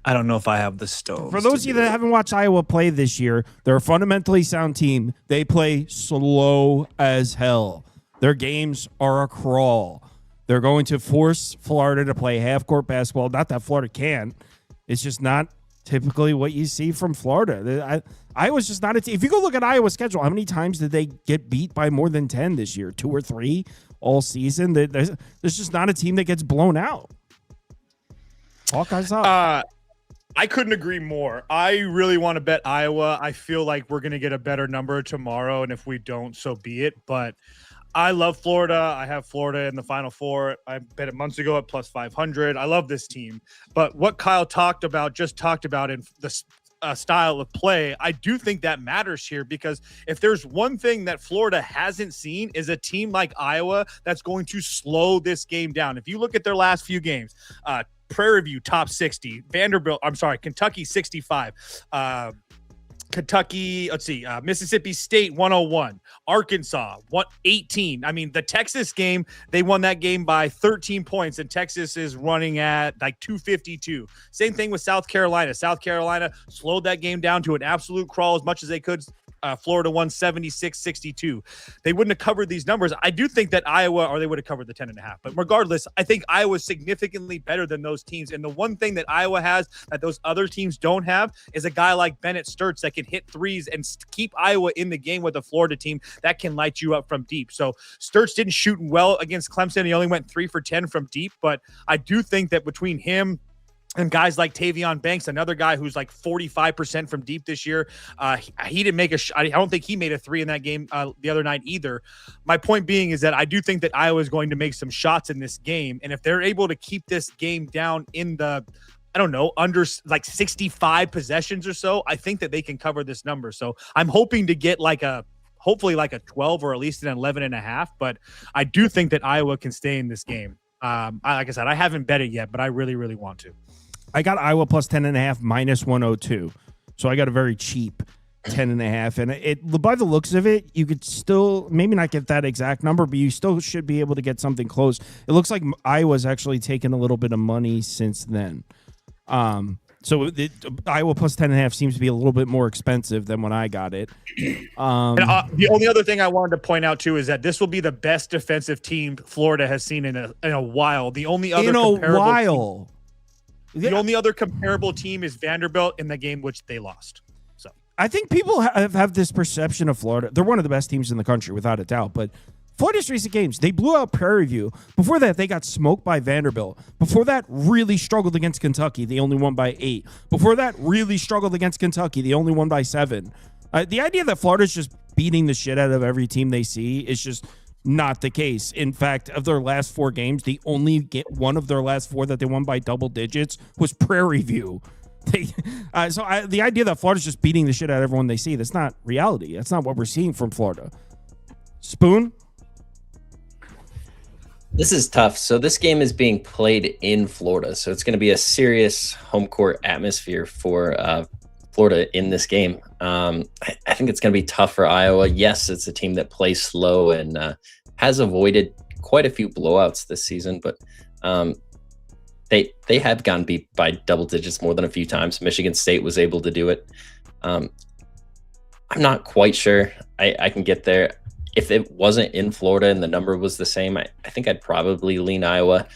don't know if I have the stove. For those of you that haven't watched Iowa play this year, they're a fundamentally sound team. They play slow as hell. Their games are a crawl. They're going to force Florida to play half-court basketball. Not that Florida can't. It's just not typically what you see from Florida. Iowa's just not a team. If you go look at Iowa's schedule, how many times did they get beat by more than 10 this year? 2 or 3 all season? There's just not a team that gets blown out. Hawkeyes up. I couldn't agree more. I really want to bet Iowa. I feel like we're going to get a better number tomorrow, and if we don't, so be it. But I love Florida. I have Florida in the Final Four. I bet it months ago at plus 500. I love this team. But what Kyle talked about in the style of play, I do think that matters here, because if there's one thing that Florida hasn't seen is a team like Iowa that's going to slow this game down. If you look at their last few games, Prairie View top 60, Kentucky 65, Kentucky, Mississippi State 101, Arkansas 118. I mean, the Texas game, they won that game by 13 points, and Texas is running at like 252. Same thing with South Carolina. South Carolina slowed that game down to an absolute crawl as much as they could. Florida won 76-62. They wouldn't have covered these numbers. I do think that Iowa, or they would have covered the 10.5. But regardless, I think Iowa is significantly better than those teams. And the one thing that Iowa has that those other teams don't have is a guy like Bennett Sturts that can hit threes and keep Iowa in the game with a Florida team that can light you up from deep. So Sturts didn't shoot well against Clemson. He only went 3 for 10 from deep. But I do think that between him and guys like Tavion Banks, another guy who's like 45% from deep this year, he didn't make I don't think he made a 3 in that game the other night either. My point being is that I do think that Iowa is going to make some shots in this game. And if they're able to keep this game down in the, under like 65 possessions or so, I think that they can cover this number. So I'm hoping to get hopefully like a 12 or at least an 11.5. But I do think that Iowa can stay in this game. Like I said, I haven't bet it yet, but I really, really want to. I got Iowa plus 10.5 minus 102. So I got a very cheap 10.5. And it, by the looks of it, you could still maybe not get that exact number, but you still should be able to get something close. It looks like Iowa's actually taken a little bit of money since then. So Iowa plus 10.5 seems to be a little bit more expensive than when I got it. And the only other thing I wanted to point out too is that this will be the best defensive team Florida has seen in a while. The only other The only other comparable team is Vanderbilt in the game which they lost. So I think people have this perception of Florida. They're one of the best teams in the country, without a doubt. But Florida's recent games, they blew out Prairie View. Before that, they got smoked by Vanderbilt. Before that, really struggled against Kentucky. They only won by 8. Before that, really struggled against Kentucky. They only won by 7. The idea that Florida's just beating the shit out of every team they see is just not the case. In fact, of their last 4 games, the only one of their last 4 that they won by double digits was Prairie View. The idea that Florida's just beating the shit out of everyone they see, that's not reality. That's not what we're seeing from Florida. Spoon? This is tough. So this game is being played in Florida. So it's going to be a serious home court atmosphere for Florida in this game. I think it's going to be tough for Iowa. Yes, it's a team that plays slow and has avoided quite a few blowouts this season, but they have gotten beat by double digits more than a few times. Michigan State was able to do it. I'm not quite sure I can get there. If it wasn't in Florida and the number was the same, I think I'd probably lean Iowa.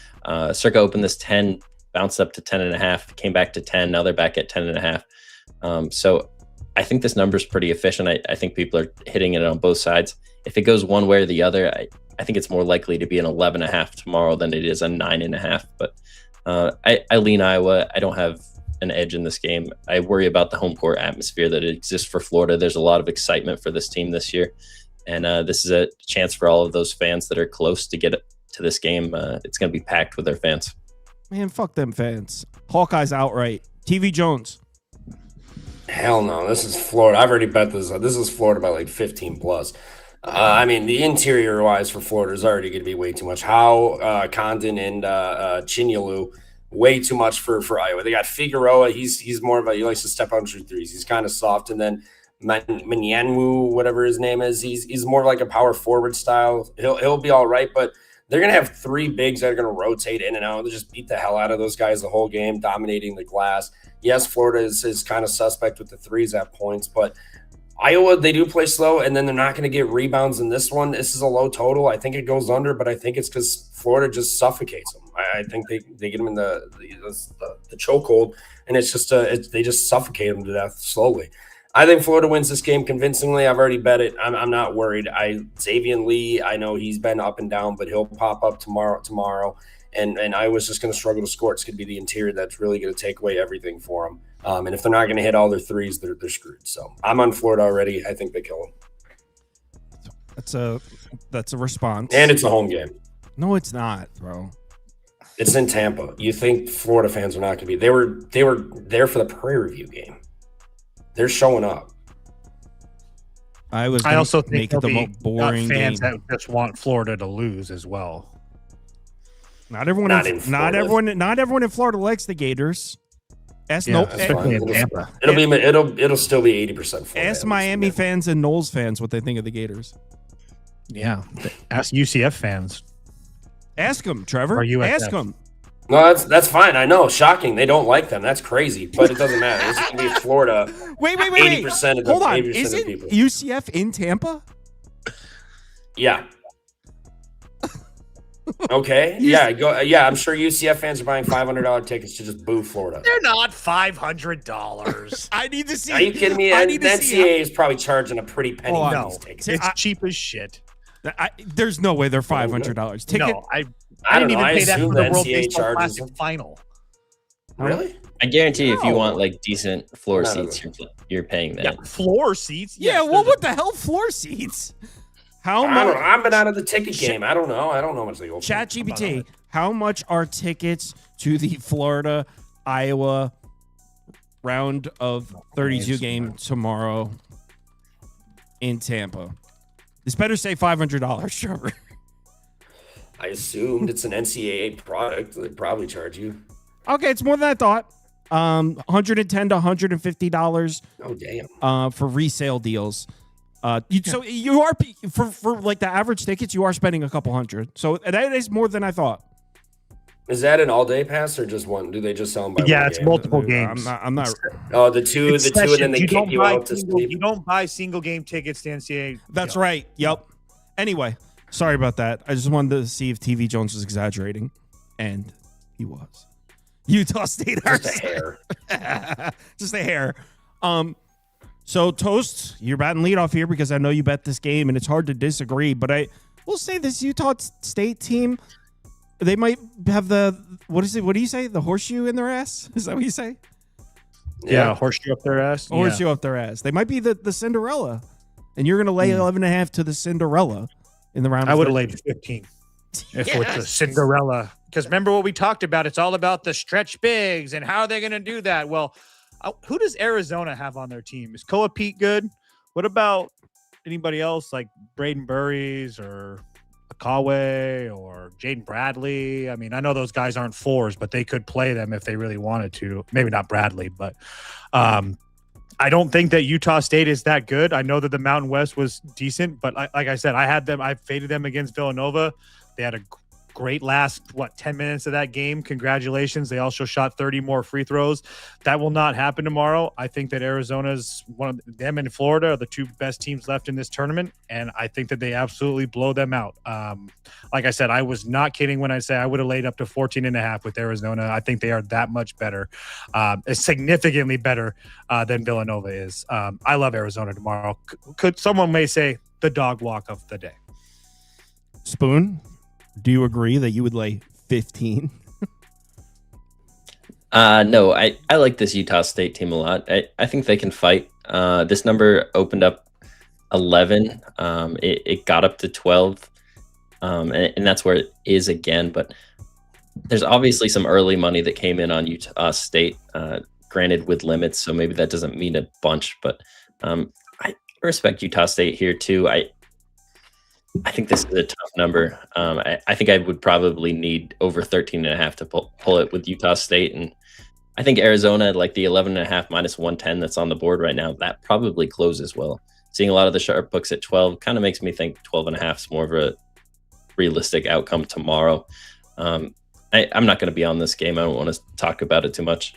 Circa opened this 10, bounced up to 10.5, came back to 10. Now they're back at 10.5. So I think this number is pretty efficient. I think people are hitting it on both sides. If it goes one way or the other, I think it's more likely to be an 11.5 tomorrow than it is a 9.5. But I lean Iowa. I don't have an edge in this game. I worry about the home court atmosphere that exists for Florida. There's a lot of excitement for this team this year. And this is a chance for all of those fans that are close to get to this game. It's going to be packed with their fans. Man, fuck them fans. Hawkeyes outright. TV Jones. Hell no. This is Florida. I've already bet this. This is Florida by like 15 plus. I mean, the interior wise for Florida is already going to be way too much. Condon and Chinyalu, way too much for Iowa. They got Figueroa. He's more of he likes to step out and shoot threes. He's kind of soft. And then Manyanwu, whatever his name is, he's more like a power forward style. He'll be all right, but they're going to have 3 bigs that are going to rotate in and out. They'll just beat the hell out of those guys the whole game, dominating the glass. Yes, Florida is kind of suspect with the threes at points, but Iowa, they do play slow, and then they're not going to get rebounds in this one. This is a low total. I think it goes under, but I think it's because Florida just suffocates them. I think they get them in the chokehold, and it's just they just suffocate them to death slowly. I think Florida wins this game convincingly. I've already bet it. I'm not worried. Xavier Lee, I know he's been up and down, but he'll pop up tomorrow. And Iowa's just going to struggle to score. It's going to be the interior that's really going to take away everything for them. And if they're not going to hit all their threes, they're screwed. So I'm on Florida already. I think they kill them. That's a response. And it's a home game. No, it's not, bro. It's in Tampa. You think Florida fans are not going to be? They were there for the Prairie View game. They're showing up. I also think make it the most boring fans game. that just want Florida to lose as well. Not everyone in Florida likes the Gators. Especially in Tampa. It'll still be 80%. Ask Miami fans and Knowles fans what they think of the Gators. Yeah, ask UCF fans. Ask them, Trevor. Or USF. Ask them. No, that's fine. I know, shocking. They don't like them. That's crazy, but it doesn't matter. It's going to be Florida. Wait. 80% of the Hold on. 80% Isn't of the people. UCF in Tampa? Yeah. Okay. Yeah. Go. Yeah. I'm sure UCF fans are buying $500 tickets to just boo Florida. They're not $500. I need to see. Are you kidding me? The NCAA is probably charging a pretty penny for No, these tickets. it's cheap as shit. There's no way they're $500. Ticket. No, I didn't even pay that for the World NCAA Baseball charges Classic final. Really? I guarantee if you want like decent floor No. seats, you're paying that. Yeah, floor seats. Yeah. Yes, Well, what the hell? Floor seats. How I don't know. much? I've been out of the ticket game. I don't know. I don't know how much they go. ChatGPT. How much are tickets to the Florida Iowa round of 32 game tomorrow in Tampa? This better say $500, Trevor. I assumed it's an NCAA product. They'd probably charge you. Okay, it's more than I thought. $110 to $150. Oh damn. For resale deals. So you are for like the average tickets, you are spending a couple hundred. So that is more than I thought. Is that an all-day pass or just one? Do they just sell them by one it's game? multiple games. I'm not. Oh, the two, and then they kick you out to sleep. You don't buy single game tickets to NCAA. That's right. Yep. Anyway, sorry about that. I just wanted to see if TV Jones was exaggerating, and he was. Utah State. Just a hair. Just a hair. So, Toast, you're batting leadoff here because I know you bet this game, and it's hard to disagree. But I will say this Utah State team, they might have what is it? What do you say? The horseshoe in their ass? Is that what you say? Yeah, horseshoe up their ass. Horseshoe up their ass. They might be the Cinderella, and you're going to lay 11.5 to the Cinderella in the round. I would have laid 15 if it's a Cinderella. Because remember what we talked about? It's all about the stretch bigs and how they're going to do that. Well, who does Arizona have on their team? Is Koa Pete good? What about anybody else like Braden Burries or Akawe or Jaden Bradley? I mean, I know those guys aren't fours, but they could play them if they really wanted to. Maybe not Bradley, but I don't think that Utah State is that good. I know that the Mountain West was decent, but like I said, I faded them against Villanova. They had a great last 10 minutes of that game. Congratulations. They also shot 30 more free throws. That will not happen tomorrow. I think that Arizona's one of them and Florida are the two best teams left in this tournament, and I think that they absolutely blow them out. Like I said, I was not kidding when I say I would have laid up to 14.5 with Arizona. I think they are that much better, significantly better than Villanova is. I love Arizona tomorrow. Could someone may say the dog walk of the day? Spoon, do you agree that you would lay 15? No, I like this Utah State team a lot. I think they can fight. This number opened up 11. It got up to 12. And that's where it is again. But there's obviously some early money that came in on Utah State, granted with limits. So maybe that doesn't mean a bunch. But I respect Utah State here too. I think this is a tough number. I think I would probably need over 13.5 to pull it with Utah State. And I think Arizona, like the 11.5 minus 110 that's on the board right now, that probably closes well. Seeing a lot of the sharp books at 12 kind of makes me think 12.5 is more of a realistic outcome tomorrow. I'm not going to be on this game. I don't want to talk about it too much.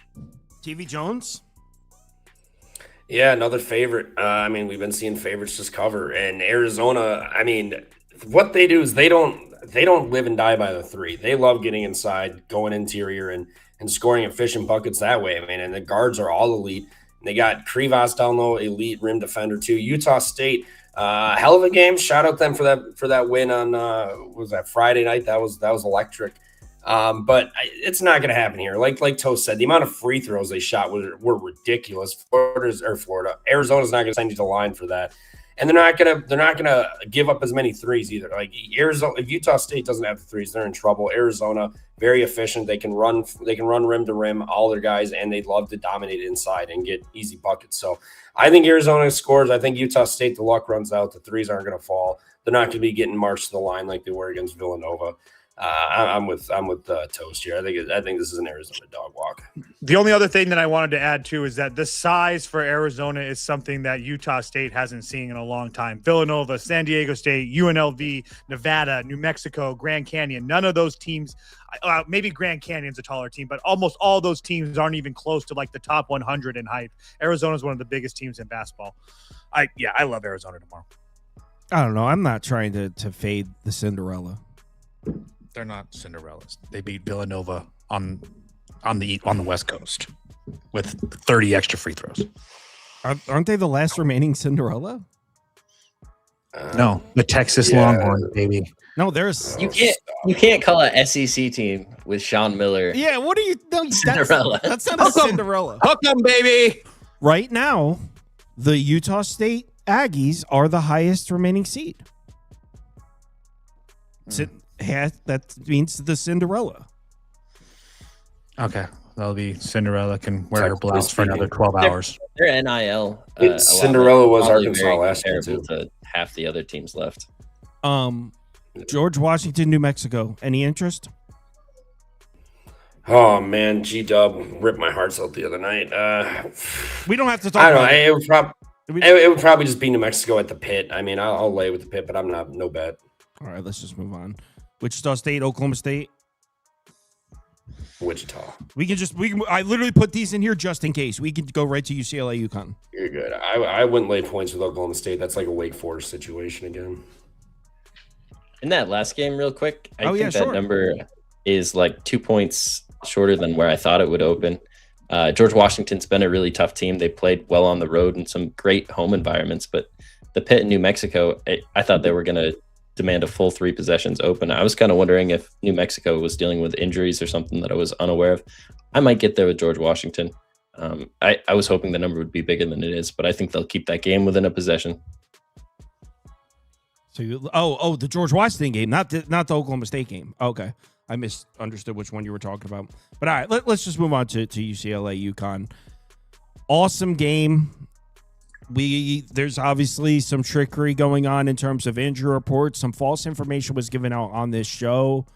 TV Jones? Yeah, another favorite. I mean, we've been seeing favorites just cover. And Arizona, I mean, what they do is they don't live and die by the three. They love getting inside, going interior, and scoring efficient buckets that way. I mean, and the guards are all elite. And they got Krivas down low, elite rim defender too. Utah State, hell of a game. Shout out them for that win on what was that, Friday night? That was electric. But it's not going to happen here. Like Toast said, the amount of free throws they shot were ridiculous. Arizona's not going to send you to the line for that, and they're not going to give up as many threes either. Like Arizona, if Utah State doesn't have the threes, they're in trouble. Arizona, very efficient. They can run rim to rim, all their guys, and they love to dominate inside and get easy buckets. So I think Arizona scores. I think Utah State, the luck runs out. The threes aren't going to fall. They're not going to be getting marched to the line like they were against Villanova. I'm with Toast here. I think this is an Arizona dog walk. The only other thing that I wanted to add too is that the size for Arizona is something that Utah State hasn't seen in a long time. Villanova, San Diego State, UNLV, Nevada, New Mexico, Grand Canyon. None of those teams, maybe Grand Canyon's a taller team, but almost all those teams aren't even close to like the top 100 in height. Arizona's one of the biggest teams in basketball. I love Arizona tomorrow. I don't know. I'm not trying to fade the Cinderella. They're not Cinderellas. They beat Villanova on the West Coast with 30 extra free throws. Aren't they the last remaining Cinderella? No, the Texas Longhorns, baby. No, there's You can't call an SEC team with Sean Miller. Yeah, what are you? No, Cinderella. That's not a Cinderella. Hook 'em, baby. Right now, the Utah State Aggies are the highest remaining seed. That means the Cinderella. Okay. That'll be Cinderella can wear her blouse for another 12 hours. Their NIL. Cinderella was Arkansas last year too. To half the other teams left. George Washington, New Mexico. Any interest? Oh man, G-Dub ripped my hearts out the other night. We don't have to talk. I don't know. It would probably just be New Mexico at the pit. I mean, I'll lay with the pit, but I'm not no bet. All right, let's just move on. Wichita State, Oklahoma State. Wichita. I literally put these in here just in case. We could go right to UCLA, UConn. You're good. I wouldn't lay points with Oklahoma State. That's like a Wake Forest situation again. In that last game, real quick, I think that number is like 2 points shorter than where I thought it would open. George Washington's been a really tough team. They played well on the road in some great home environments, but the Pitt in New Mexico, I thought they were going to demand a full 3 possessions open. I was kind of wondering if New Mexico was dealing with injuries or something that I was unaware of. I might get there with George Washington. I was hoping the number would be bigger than it is, but I think they'll keep that game within a possession. So the George Washington game, not the Oklahoma State game. Okay, I misunderstood which one you were talking about. But all right, let's just move on to UCLA UConn. Awesome game. There's obviously some trickery going on in terms of injury reports. Some false information was given out on this show.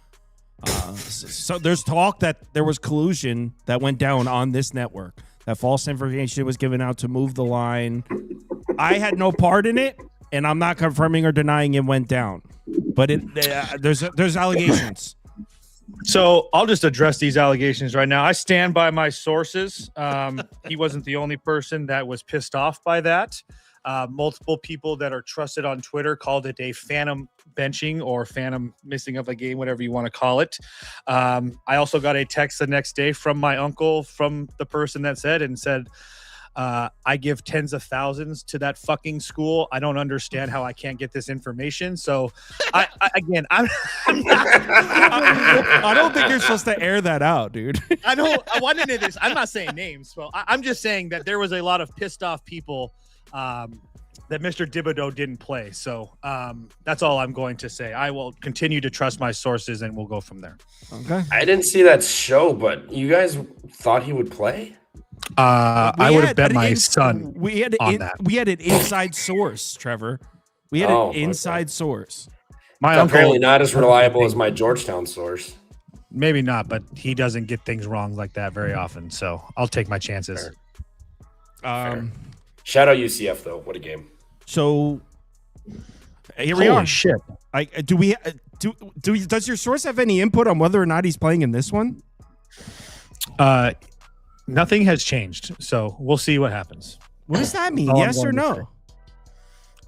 So there's talk that there was collusion that went down on this network. That false information was given out to move the line. I had no part in it, and I'm not confirming or denying it went down. But there's allegations. So I'll just address these allegations right now. I stand by my sources. He wasn't the only person that was pissed off by that. Multiple people that are trusted on Twitter called it a phantom benching or phantom missing of a game, whatever you want to call it. I also got a text the next day from my uncle, from the person that said, I give tens of thousands to that fucking school. I don't understand how I can't get this information. So I don't think you're supposed to air that out, dude. I want into this. I'm not saying names. Well, I'm just saying that there was a lot of pissed off people that Mr. Thibodeau didn't play. So that's all I'm going to say. I will continue to trust my sources, and we'll go from there. Okay. I didn't see that show, but you guys thought he would play? I would have bet my son on that. We had an inside source, Trevor. We had an inside source. My uncle, apparently not as reliable as my Georgetown source. Maybe not, but he doesn't get things wrong like that very often. So I'll take my chances. Fair. Shout out UCF though. What a game. So here we are. Holy shit. Does your source have any input on whether or not he's playing in this one? Nothing has changed, so we'll see what happens. What does that mean? Yes or no?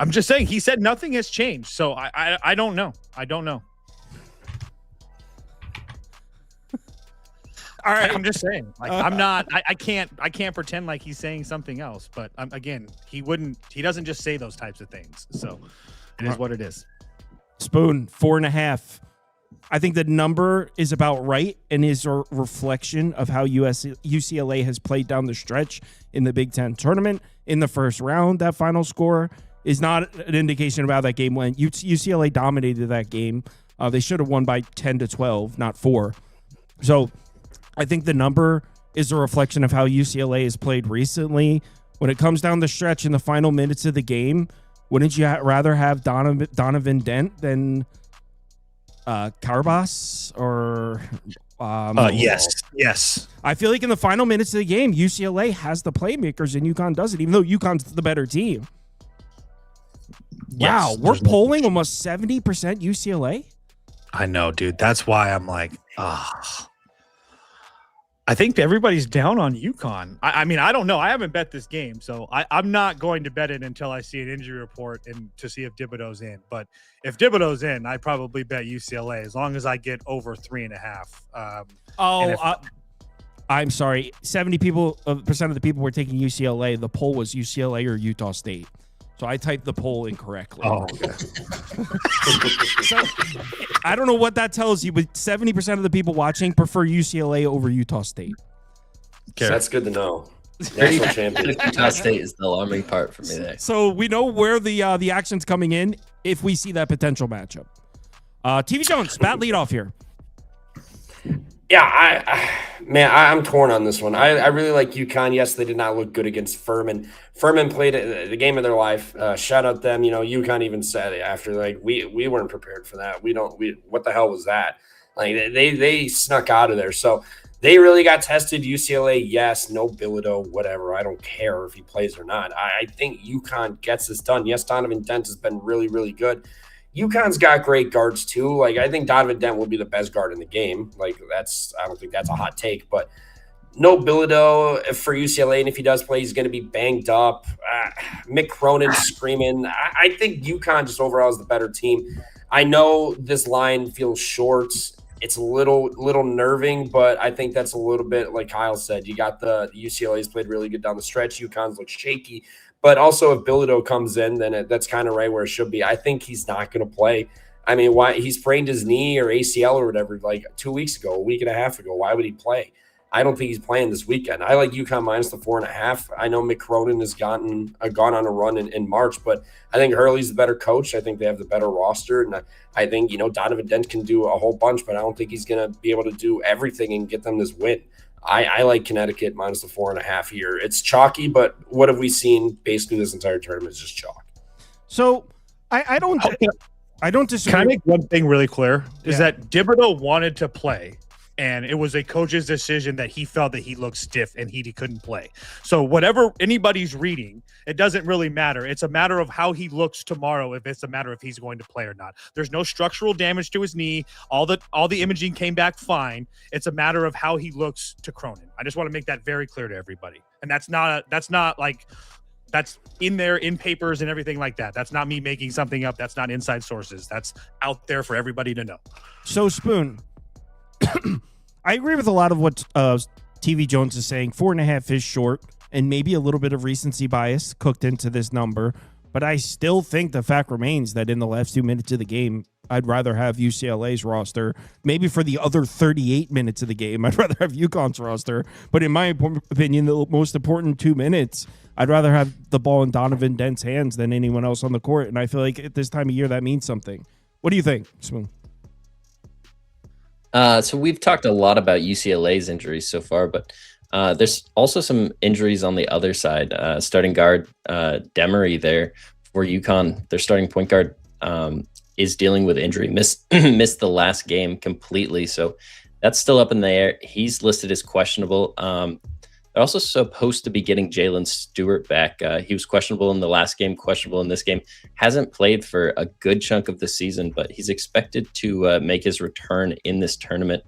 I'm just saying he said nothing has changed, so I don't know. I don't know. All right, I'm just saying. Like I'm not. I can't pretend like he's saying something else. But again, he wouldn't. He doesn't just say those types of things. So it is what it is. Spoon 4.5. I think the number is about right and is a reflection of how UCLA has played down the stretch in the Big Ten tournament in the first round. That final score is not an indication of how that game went. UCLA dominated that game. They should have won by 10 to 12, not 4. So I think the number is a reflection of how UCLA has played recently. When it comes down the stretch in the final minutes of the game, wouldn't you rather have Donovan Dent than Carbas or yes. I feel like in the final minutes of the game, UCLA has the playmakers and UConn doesn't, even though UConn's the better team. Wow, we're polling almost 70% UCLA. I know, dude. That's why I'm like, I think everybody's down on UConn. I mean, I don't know. I haven't bet this game, so I'm not going to bet it until I see an injury report and to see if Thibodeau's in. But if Thibodeau's in, I probably bet UCLA as long as I get over 3.5. I'm sorry. 70% of the people were taking UCLA. The poll was UCLA or Utah State. So I typed the poll incorrectly. Oh, okay. So I don't know what that tells you, but 70% of the people watching prefer UCLA over Utah State. So that's good to know. National champion. Utah State is the alarming part for me there. So we know where the action's coming in if we see that potential matchup. TV Jones, bat leadoff here. Yeah, I'm torn on this one. I really like UConn. Yes, they did not look good against Furman. Furman played the game of their life. Shout out them. You know, UConn even said it after, like, we weren't prepared for that. What the hell was that? Like they snuck out of there. So they really got tested. UCLA, yes, no Bilodeau, whatever. I don't care if he plays or not. I think UConn gets this done. Yes, Donovan Dent has been really, really good. UConn's got great guards too. Like, I think Donovan Dent will be the best guard in the game. Like, I don't think that's a hot take, but no Bilodeau for UCLA. And if he does play, he's going to be banged up. Mick Cronin screaming. I think UConn just overall is the better team. I know this line feels short. It's a little nerving, but I think that's a little bit like Kyle said. You got the UCLA's played really good down the stretch. UConn's look shaky, but also if Bilodeau comes in, then that's kind of right where it should be. I think he's not going to play. I mean, why? He sprained his knee or ACL or whatever like 2 weeks ago, a week and a half ago. Why would he play? I don't think he's playing this weekend. I like UConn minus the 4.5. I know Mick Cronin has gone on a run in March, but I think Hurley's the better coach. I think they have the better roster, and I think Donovan Dent can do a whole bunch, but I don't think he's going to be able to do everything and get them this win. I like Connecticut minus the 4.5 here. It's chalky, but what have we seen basically this entire tournament is just chalk. So I don't disagree. Can I make one thing really clear? Is that Thibodeau wanted to play, and it was a coach's decision that he felt that he looked stiff and he couldn't play. So whatever anybody's reading, it doesn't really matter. It's a matter of how he looks tomorrow, if it's a matter if he's going to play or not. There's no structural damage to his knee. All the imaging came back fine. It's a matter of how he looks to Cronin. I just want to make that very clear to everybody. And that's in there in papers and everything like that. That's not me making something up. That's not inside sources. That's out there for everybody to know. So Spoon, I agree with a lot of what TV Jones is saying. 4.5 is short, and maybe a little bit of recency bias cooked into this number. But I still think the fact remains that in the last 2 minutes of the game, I'd rather have UCLA's roster. Maybe for the other 38 minutes of the game, I'd rather have UConn's roster. But in my opinion, the most important 2 minutes, I'd rather have the ball in Donovan Dent's hands than anyone else on the court. And I feel like at this time of year, that means something. What do you think, Spoon? So we've talked a lot about UCLA's injuries so far, but there's also some injuries on the other side. Starting guard Demery there for UConn, their starting point guard is dealing with injury, missed the last game completely. So that's still up in the air. He's listed as questionable. They're also supposed to be getting Jalen Stewart back. He was questionable in the last game, questionable in this game. Hasn't played for a good chunk of the season, but he's expected to make his return in this tournament.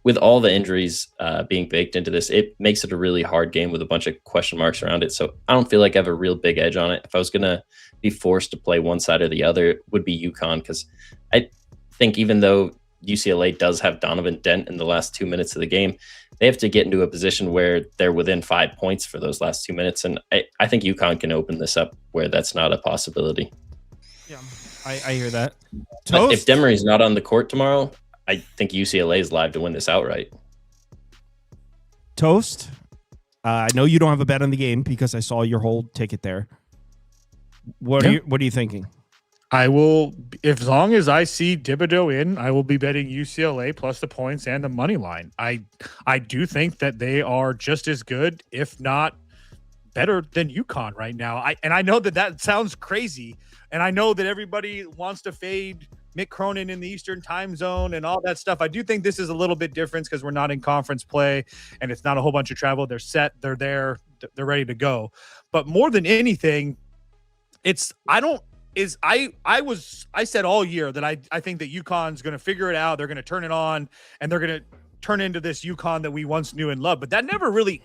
With all the injuries being baked into this, it makes it a really hard game with a bunch of question marks around it. So I don't feel like I have a real big edge on it. If I was going to be forced to play one side or the other, it would be UConn, because I think even though UCLA does have Donovan Dent in the last 2 minutes of the game, they have to get into a position where they're within 5 points for those last 2 minutes. And I think UConn can open this up where that's not a possibility. Yeah, I hear that. But if Demery's not on the court tomorrow, I think UCLA is live to win this outright. Toast, I know you don't have a bet on the game because I saw your whole ticket there. What are you thinking? I will, as long as I see Thibodeau in, I will be betting UCLA plus the points and the money line. I do think that they are just as good, if not better than UConn right now. I know that sounds crazy, and I know that everybody wants to fade Mick Cronin in the Eastern time zone and all that stuff. I do think this is a little bit different because we're not in conference play and it's not a whole bunch of travel. They're set, they're there, they're ready to go. But more than anything, I said all year that I think that UConn's going to figure it out. They're going to turn it on, and they're going to turn into this UConn that we once knew and loved. But that never really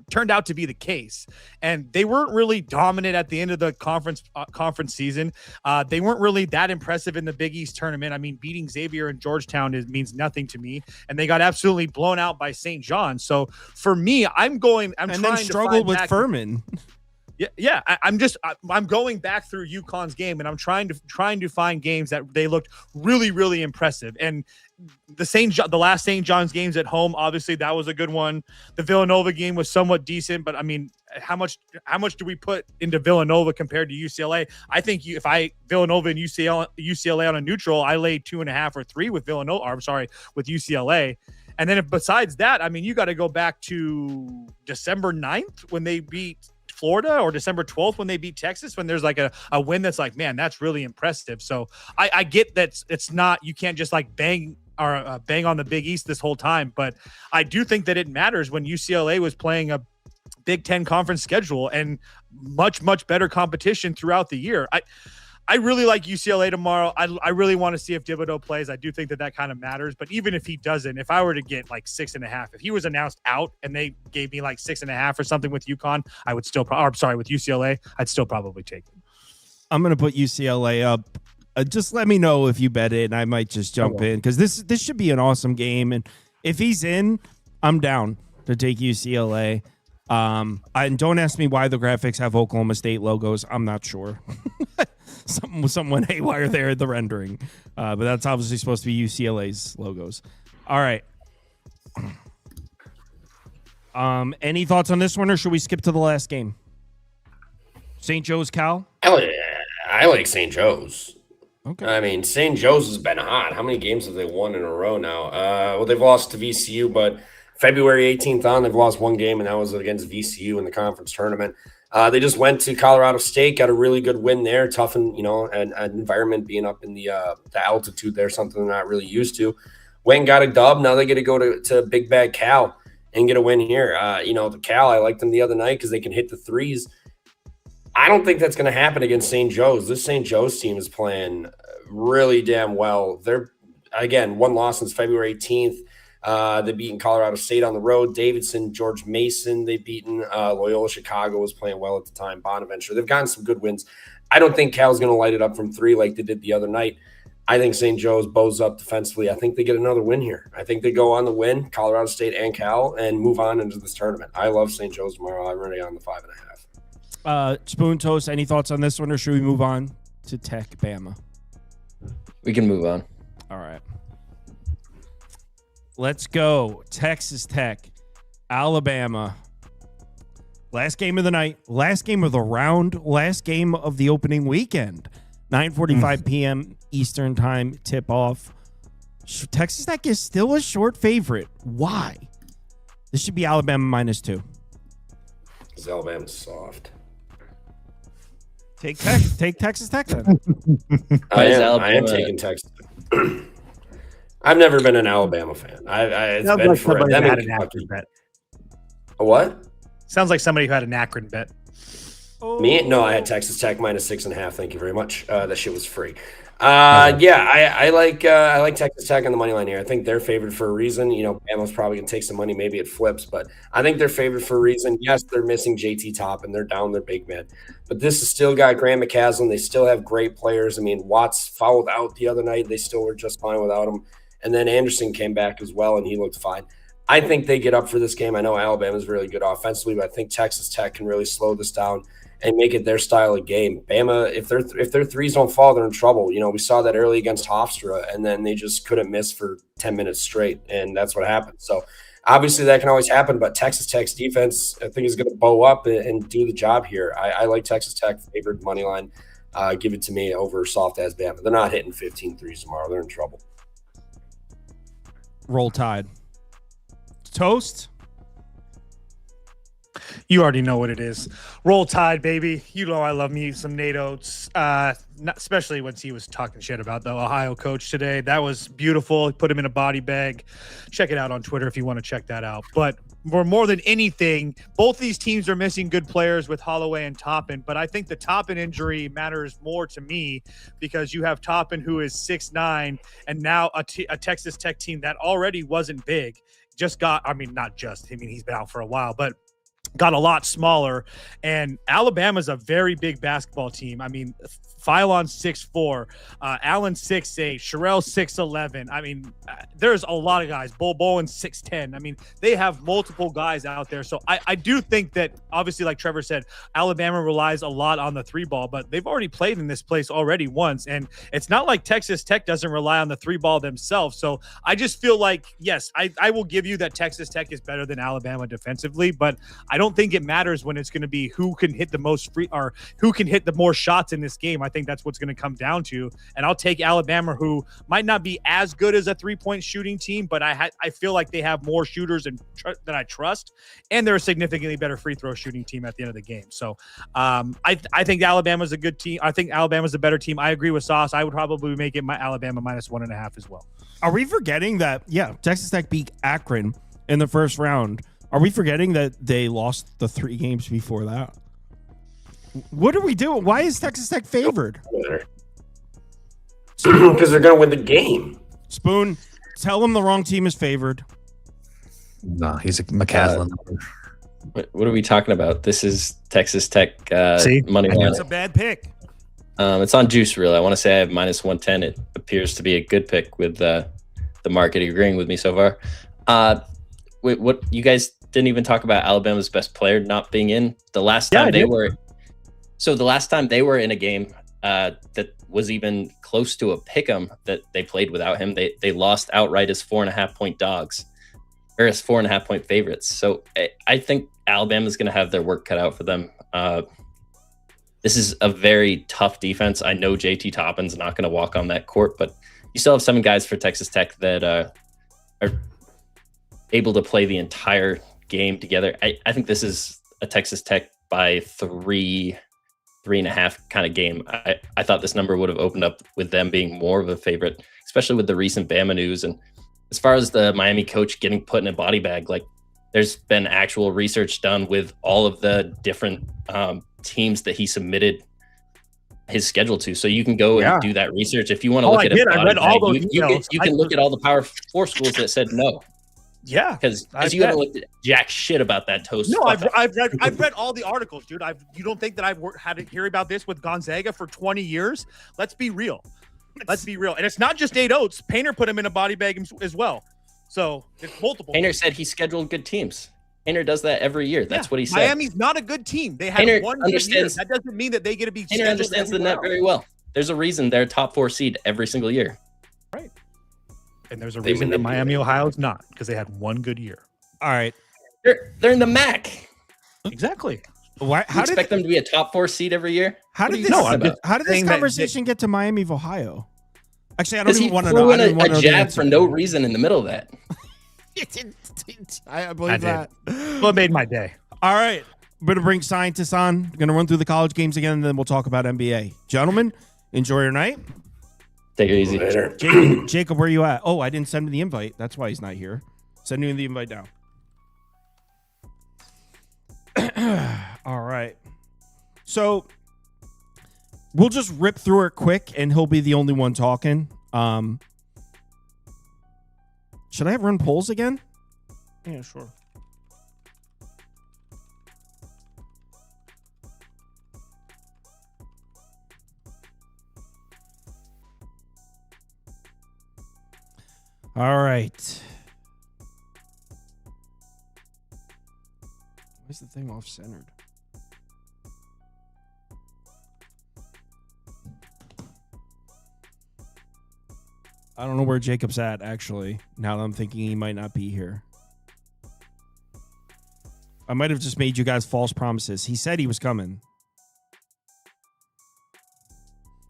turned out to be the case. And they weren't really dominant at the end of the conference season. They weren't really that impressive in the Big East tournament. I mean, beating Xavier and Georgetown means nothing to me. And they got absolutely blown out by St. John's. So for me, I'm trying to struggled with Furman. Yeah. I'm going back through UConn's game, and I'm trying to find games that they looked really, really impressive. And the last St. John's games at home, obviously that was a good one. The Villanova game was somewhat decent, but I mean, how much do we put into Villanova compared to UCLA? I think if Villanova and UCLA on a neutral, I lay 2.5 or 3 with Villanova. Or I'm sorry, with UCLA. And then besides that, I mean, you got to go back to December 9th when they beat Florida, or December 12th when they beat Texas, when there's like a win that's like, man, that's really impressive. So I get that it's not, you can't just like bang on the Big East this whole time, but I do think that it matters when UCLA was playing a Big Ten conference schedule and much, much better competition throughout the year. I really like UCLA tomorrow. I really want to see if Thibodeau plays. I do think that kind of matters. But even if he doesn't, if I were to get like 6.5, if he was announced out and they gave me like 6.5 or something with UConn, with UCLA, I'd still probably take him. I'm going to put UCLA up just let me know if you bet it, and I might just jump in because this should be an awesome game. And if he's in, I'm down to take UCLA. And don't ask me why the graphics have Oklahoma State logos. I'm not sure. Someone haywire there at the rendering, but that's obviously supposed to be UCLA's logos. All right. Any thoughts on this one, or should we skip to the last game? St. Joe's, Cal? I like St. Joe's. Okay. I mean, St. Joe's has been hot. How many games have they won in a row now? Well, they've lost to VCU, but February 18th on, they've lost one game, and that was against VCU in the conference tournament. They just went to Colorado State, got a really good win there. Tough, and an environment being up in the altitude there, something they're not really used to. Went and got a dub. Now they get to go to Big Bad Cal and get a win here. The Cal, I liked them the other night because they can hit the threes. I don't think that's going to happen against St. Joe's. This St. Joe's team is playing really damn well. They're, again, one loss since February 18th. They've beaten Colorado State on the road. Davidson, George Mason, they've beaten. Loyola Chicago was playing well at the time. Bonaventure. They've gotten some good wins. I don't think Cal's going to light it up from three like they did the other night. I think St. Joe's bows up defensively. I think they get another win here. I think they go on the win, Colorado State and Cal, and move on into this tournament. I love St. Joe's tomorrow. I'm already on the 5.5. Spoon Toast, any thoughts on this one, or should we move on to Tech Bama? We can move on. All right. Let's go. Texas Tech, Alabama. Last game of the night, last game of the round, last game of the opening weekend. 9:45 p.m. Eastern time tip-off. Texas Tech is still a short favorite. Why? This should be Alabama -2. Because Alabama's soft. Take Texas Tech then. I am taking Texas. I've never been an Alabama fan. It's been like for somebody them that had in an Kentucky. Akron bet. A what? Sounds like somebody who had an Akron bet. Me? No, I had Texas Tech -6.5. Thank you very much. That shit was free. I like Texas Tech on the money line here. I think they're favored for a reason. Bama's probably gonna take some money. Maybe it flips, but I think they're favored for a reason. Yes, they're missing JT Top and they're down their big man, but this has still got Graham McCaslin. They still have great players. I mean, Watts fouled out the other night. They still were just fine without him. And then Anderson came back as well, and he looked fine. I think they get up for this game. I know Alabama's really good offensively, but I think Texas Tech can really slow this down and make it their style of game. Bama, if their threes don't fall, they're in trouble. We saw that early against Hofstra, and then they just couldn't miss for 10 minutes straight, and that's what happened. So obviously that can always happen, but Texas Tech's defense, I think, is going to bow up and do the job here. I like Texas Tech favored money line. Give it to me over soft-ass Bama. They're not hitting 15 threes tomorrow. They're in trouble. Roll Tide. Toast? You already know what it is. Roll Tide, baby. You know I love me some Nate Oates, especially once he was talking shit about the Ohio coach today. That was beautiful. He put him in a body bag. Check it out on Twitter if you want to check that out. But more than anything, both these teams are missing good players with Holloway and Toppin, but I think the Toppin injury matters more to me because you have Toppin, who is 6'9", and now a Texas Tech team that already wasn't big. He's been out for a while, but got a lot smaller, and Alabama's a very big basketball team. I mean, Phylon 6'4", Allen 6'8", Sherelle 6'11". I mean, there's a lot of guys. Bowen 6'10". I mean, they have multiple guys out there. So I do think that, obviously, like Trevor said, Alabama relies a lot on the three ball, but they've already played in this place already once. And it's not like Texas Tech doesn't rely on the three ball themselves. So I just feel like, yes, I will give you that Texas Tech is better than Alabama defensively, but I don't think it matters when it's going to be who can hit the most free or who can hit the more shots in this game. I think that's what's going to come down to. And I'll take Alabama, who might not be as good as a three-point shooting team, but I feel like they have more shooters that I trust, and they're a significantly better free throw shooting team at the end of the game. So I think Alabama's a good team. I think Alabama's a better team. I agree with Sauce. I would probably make it my Alabama -1.5 as well. Are we forgetting that, Texas Tech beat Akron in the first round? Are we forgetting that they lost the 3 games before that? What are we doing? Why is Texas Tech favored? Because they're going to win the game. Spoon, tell them the wrong team is favored. No, he's a McCaslin. What are we talking about? This is Texas Tech money line. That's a bad pick. It's on Juice Reel. I want to say I have -110. It appears to be a good pick with the market agreeing with me so far. What you guys didn't even talk about Alabama's best player not being in the last time they were. So the last time they were in a game that was even close to a pick'em that they played without him, they lost outright as 4.5-point dogs, or as 4.5-point favorites. So I think Alabama's going to have their work cut out for them. This is a very tough defense. I know JT Toppin's not going to walk on that court, but you still have 7 guys for Texas Tech that are able to play the entire game together. I think this is a Texas Tech by 3.5 kind of game. I thought this number would have opened up with them being more of a favorite, especially with the recent Bama news. And as far as the Miami coach getting put in a body bag, like there's been actual research done with all of the different teams that he submitted his schedule to. So you can go and do that research if you want to look at it. I read all those you can look at all the Power 4 schools that said no. Yeah, because you haven't looked at jack shit about that toast. No, I've read all the articles, dude. You don't think that I've had to hear about this with Gonzaga for 20 years? Let's be real. Let's be real. And it's not just 8 Oats. Painter put him in a body bag as well. So it's multiple. Painter said he scheduled good teams. Painter does that every year. That's what he said. Miami's not a good team. They have one good year. That doesn't mean that they get to be. Painter understands the net very well. There's a reason they're top 4 seed every single year. Right. And there's a reason that Miami, Ohio is not, because they had one good year. All right. They're in the MAC. Exactly. Why? How do you expect them to be a top 4 seed every year? How did this conversation get to Miami of Ohio? Actually, I don't even want to know. A jab for no reason in the middle of that. I believe that. Well, it made my day. All right. I'm going to bring scientists on. Going to run through the college games again, and then we'll talk about NBA. Gentlemen, enjoy your night. Take it easy. Later. Jacob, where are you at? Oh, I didn't send him the invite. That's why he's not here. Send you the invite now. All right. So we'll just rip through it quick, and he'll be the only one talking. Should I have run polls again? Yeah, sure. All right. Why is the thing off-centered? I don't know where Jacob's at, actually, now that I'm thinking he might not be here. I might have just made you guys false promises. He said he was coming.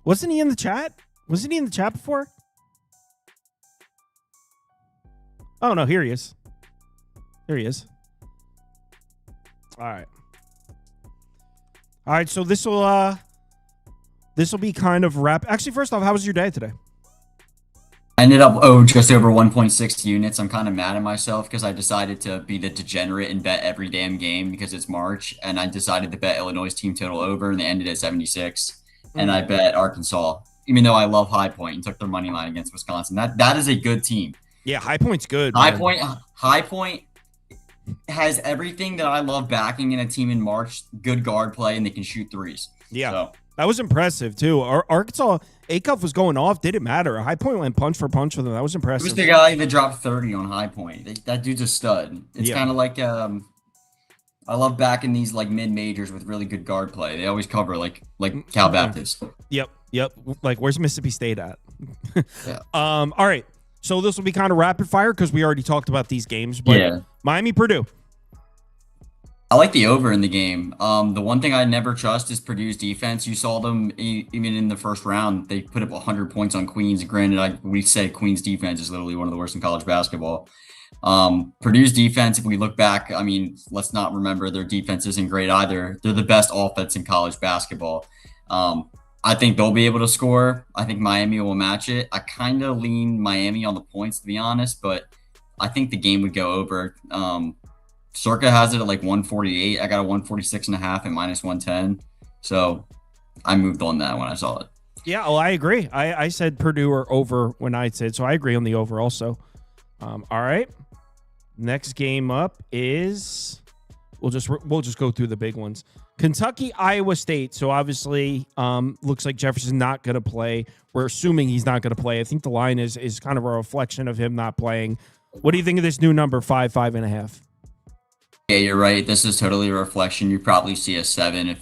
Wasn't he in the chat? Wasn't he in the chat before? Oh, no, here he is. Here he is. All right. All right, so this will be kind of wrap. Actually, first off, how was your day today? I ended up just over 1.6 units. I'm kind of mad at myself because I decided to be the degenerate and bet every damn game because it's March, and I decided to bet Illinois' team total over, and they ended at 76. And I bet Arkansas, even though I love High Point, and took their money line against Wisconsin. That is a good team. Yeah, High Point's good. High Point has everything that I love backing in a team in March. Good guard play, and they can shoot threes. Yeah. So. That was impressive, too. Arkansas, Acuff was going off. Didn't matter. High Point went punch for punch with them. That was impressive. Who's the guy that dropped 30 on High Point? That dude's a stud. It's kind of like I love backing these like mid-majors with really good guard play. They always cover like Cal Baptist. Yep. Like, where's Mississippi State at? Yeah. All right. So this will be kind of rapid fire because we already talked about these games. But yeah. Miami, Purdue. I like the over in the game. The one thing I never trust is Purdue's defense. You saw them even in the first round. They put up 100 points on Queens. Granted, we said Queens' defense is literally one of the worst in college basketball. Purdue's defense, if we look back, I mean, let's not remember their defense isn't great either. They're the best offense in college basketball. I think they'll be able to score. I think Miami will match it. I kind of lean Miami on the points, to be honest, but I think the game would go over. Circa has it at like 148. I got a 146.5 at -110. So I moved on that when I saw it. Yeah, well, I agree. I said Purdue or over when I said, so I agree on the over also. All right. Next game up is we'll just go through the big ones. Kentucky, Iowa State. So obviously, looks like Jefferson's not going to play. We're assuming he's not going to play. I think the line is kind of a reflection of him not playing. What do you think of this new number, 5.5? Yeah, you're right. This is totally a reflection. You probably see a 7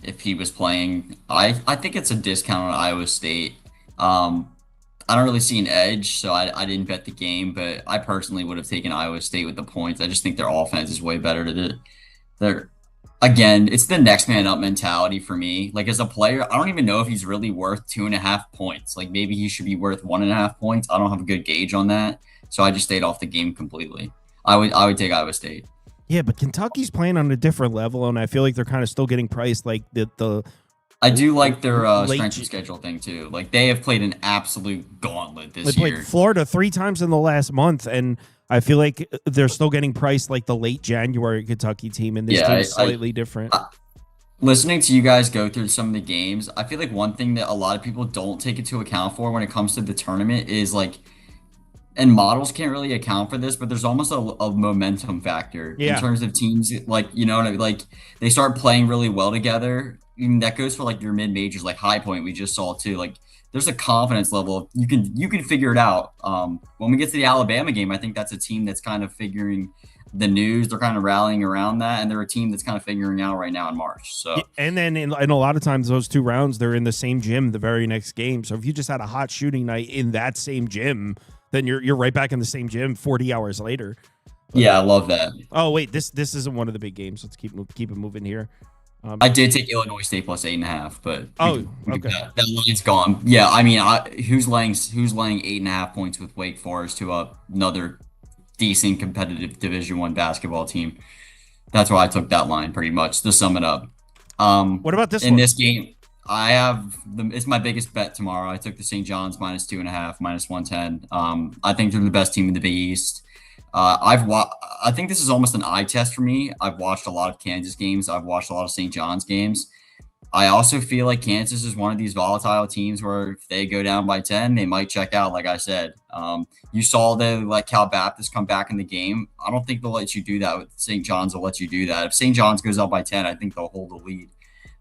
if he was playing. I think it's a discount on Iowa State. I don't really see an edge, so I didn't bet the game, but I personally would have taken Iowa State with the points. I just think their offense is way better. Again, it's the next man up mentality for me. Like, as a player, I don't even know if he's really worth 2.5 points. Like, maybe he should be worth 1.5 points. I don't have a good gauge on that, so I just stayed off the game completely. I would take Iowa State. Yeah, but Kentucky's playing on a different level, and I feel like they're kind of still getting priced like the I do like their late strength of schedule thing too. Like, they have played an absolute gauntlet this They year. played Florida 3 times in the last month, and I feel like they're still getting priced like the late January Kentucky team, and this team is slightly different. Listening to you guys go through some of the games, I feel like one thing that a lot of people don't take into account for when it comes to the tournament is like, and models can't really account for this, but there's almost a momentum factor in terms of teams. Like, you know, like they start playing really well together. And that goes for like your mid majors, like High Point we just saw too. Like, there's a confidence level. You can figure it out. When we get to the Alabama game, I think that's a team that's kind of figuring the news. They're kind of rallying around that, and they're a team that's kind of figuring out right now in March. So, and then in a lot of times those 2 rounds, they're in the same gym the very next game. So if you just had a hot shooting night in that same gym, then you're right back in the same gym 40 hours later. Yeah, I love that. Oh wait, this isn't one of the big games. Let's keep it moving here. I did take Illinois State plus 8.5, but okay, that line's gone. Yeah, I mean, who's laying 8.5 points with Wake Forest to another decent competitive Division I basketball team? That's why I took that line pretty much to sum it up. What about this in one? this game? I have it's my biggest bet tomorrow. I took the St. John's minus 2.5, minus 110. I think they're the best team in the Big East. I think this is almost an eye test for me. I've watched a lot of Kansas games. I've watched a lot of St. John's games. I also feel like Kansas is one of these volatile teams where if they go down by 10, they might check out, like I said. You saw they let Cal Baptist come back in the game. I don't think they'll let you do that. With St. John's will let you do that. If St. John's goes up by 10, I think they'll hold the lead.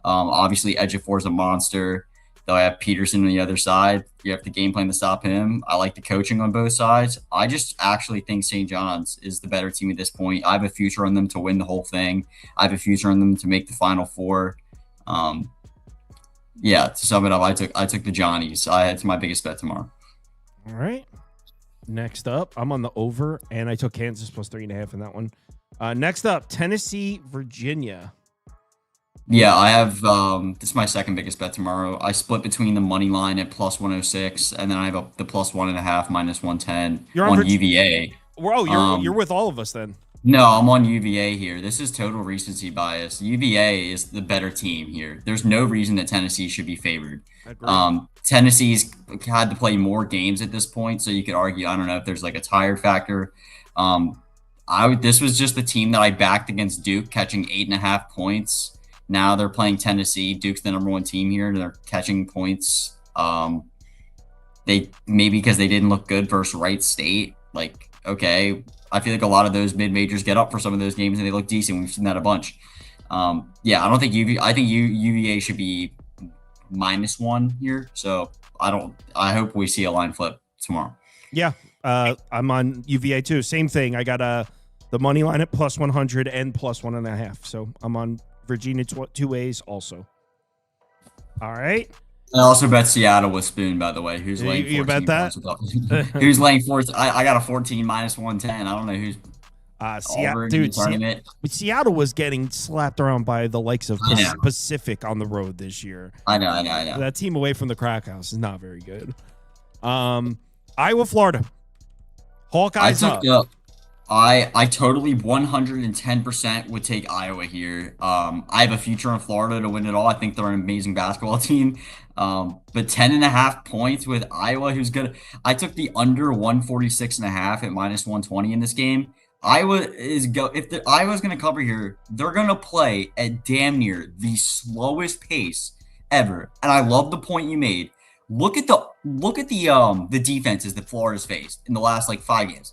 Obviously, Ejiofor is a monster. They'll have Peterson on the other side. You have to game plan to stop him. I like the coaching on both sides. I just actually think St. John's is the better team at this point. I have a future on them to win the whole thing. I have a future on them to make the Final Four. To sum it up, I took the Johnnies. It's my biggest bet tomorrow. All right. Next up, I'm on the over, and I took Kansas plus 3.5 in that one. Next up, Tennessee, Virginia. Yeah, I have this is my second biggest bet tomorrow. I split between the money line at plus 106, and then I have the plus 1.5 minus 110 on UVA. You're with all of us then. No, I'm on UVA here. This is total recency bias. UVA is the better team here. There's no reason that Tennessee should be favored. Tennessee's had to play more games at this point, so you could argue, I don't know if there's like a tired factor. This was just the team that I backed against Duke, catching 8.5 points. Now they're playing Tennessee. Duke's the number 1 team here. They're catching points. They maybe because they didn't look good versus Wright State. Like, okay, I feel like a lot of those mid-majors get up for some of those games and they look decent. We've seen that a bunch. I don't think I think UVA should be -1 here. So I hope we see a line flip tomorrow. Yeah, I'm on UVA too. Same thing. I got the money line at plus 100 and plus 1.5. So I'm on Virginia 2 ways also. All right. I also bet Seattle with Spoon, by the way. Who's laying 14? You bet that? Who's laying 14? I got a 14 minus 110. I don't know who's Auburn in the tournament. Seattle was getting slapped around by the likes of Pacific on the road this year. I know. That team away from the crack house is not very good. Iowa, Florida. Hawkeyes up. I totally 110% would take Iowa here. I have a future in Florida to win it all. I think they're an amazing basketball team. But 10.5 points with Iowa, who's good. I took the under 146.5 at minus 120 in this game. If Iowa's going to cover here, they're going to play at damn near the slowest pace ever. And I love the point you made. Look at the defenses that Florida's faced in the last 5 games.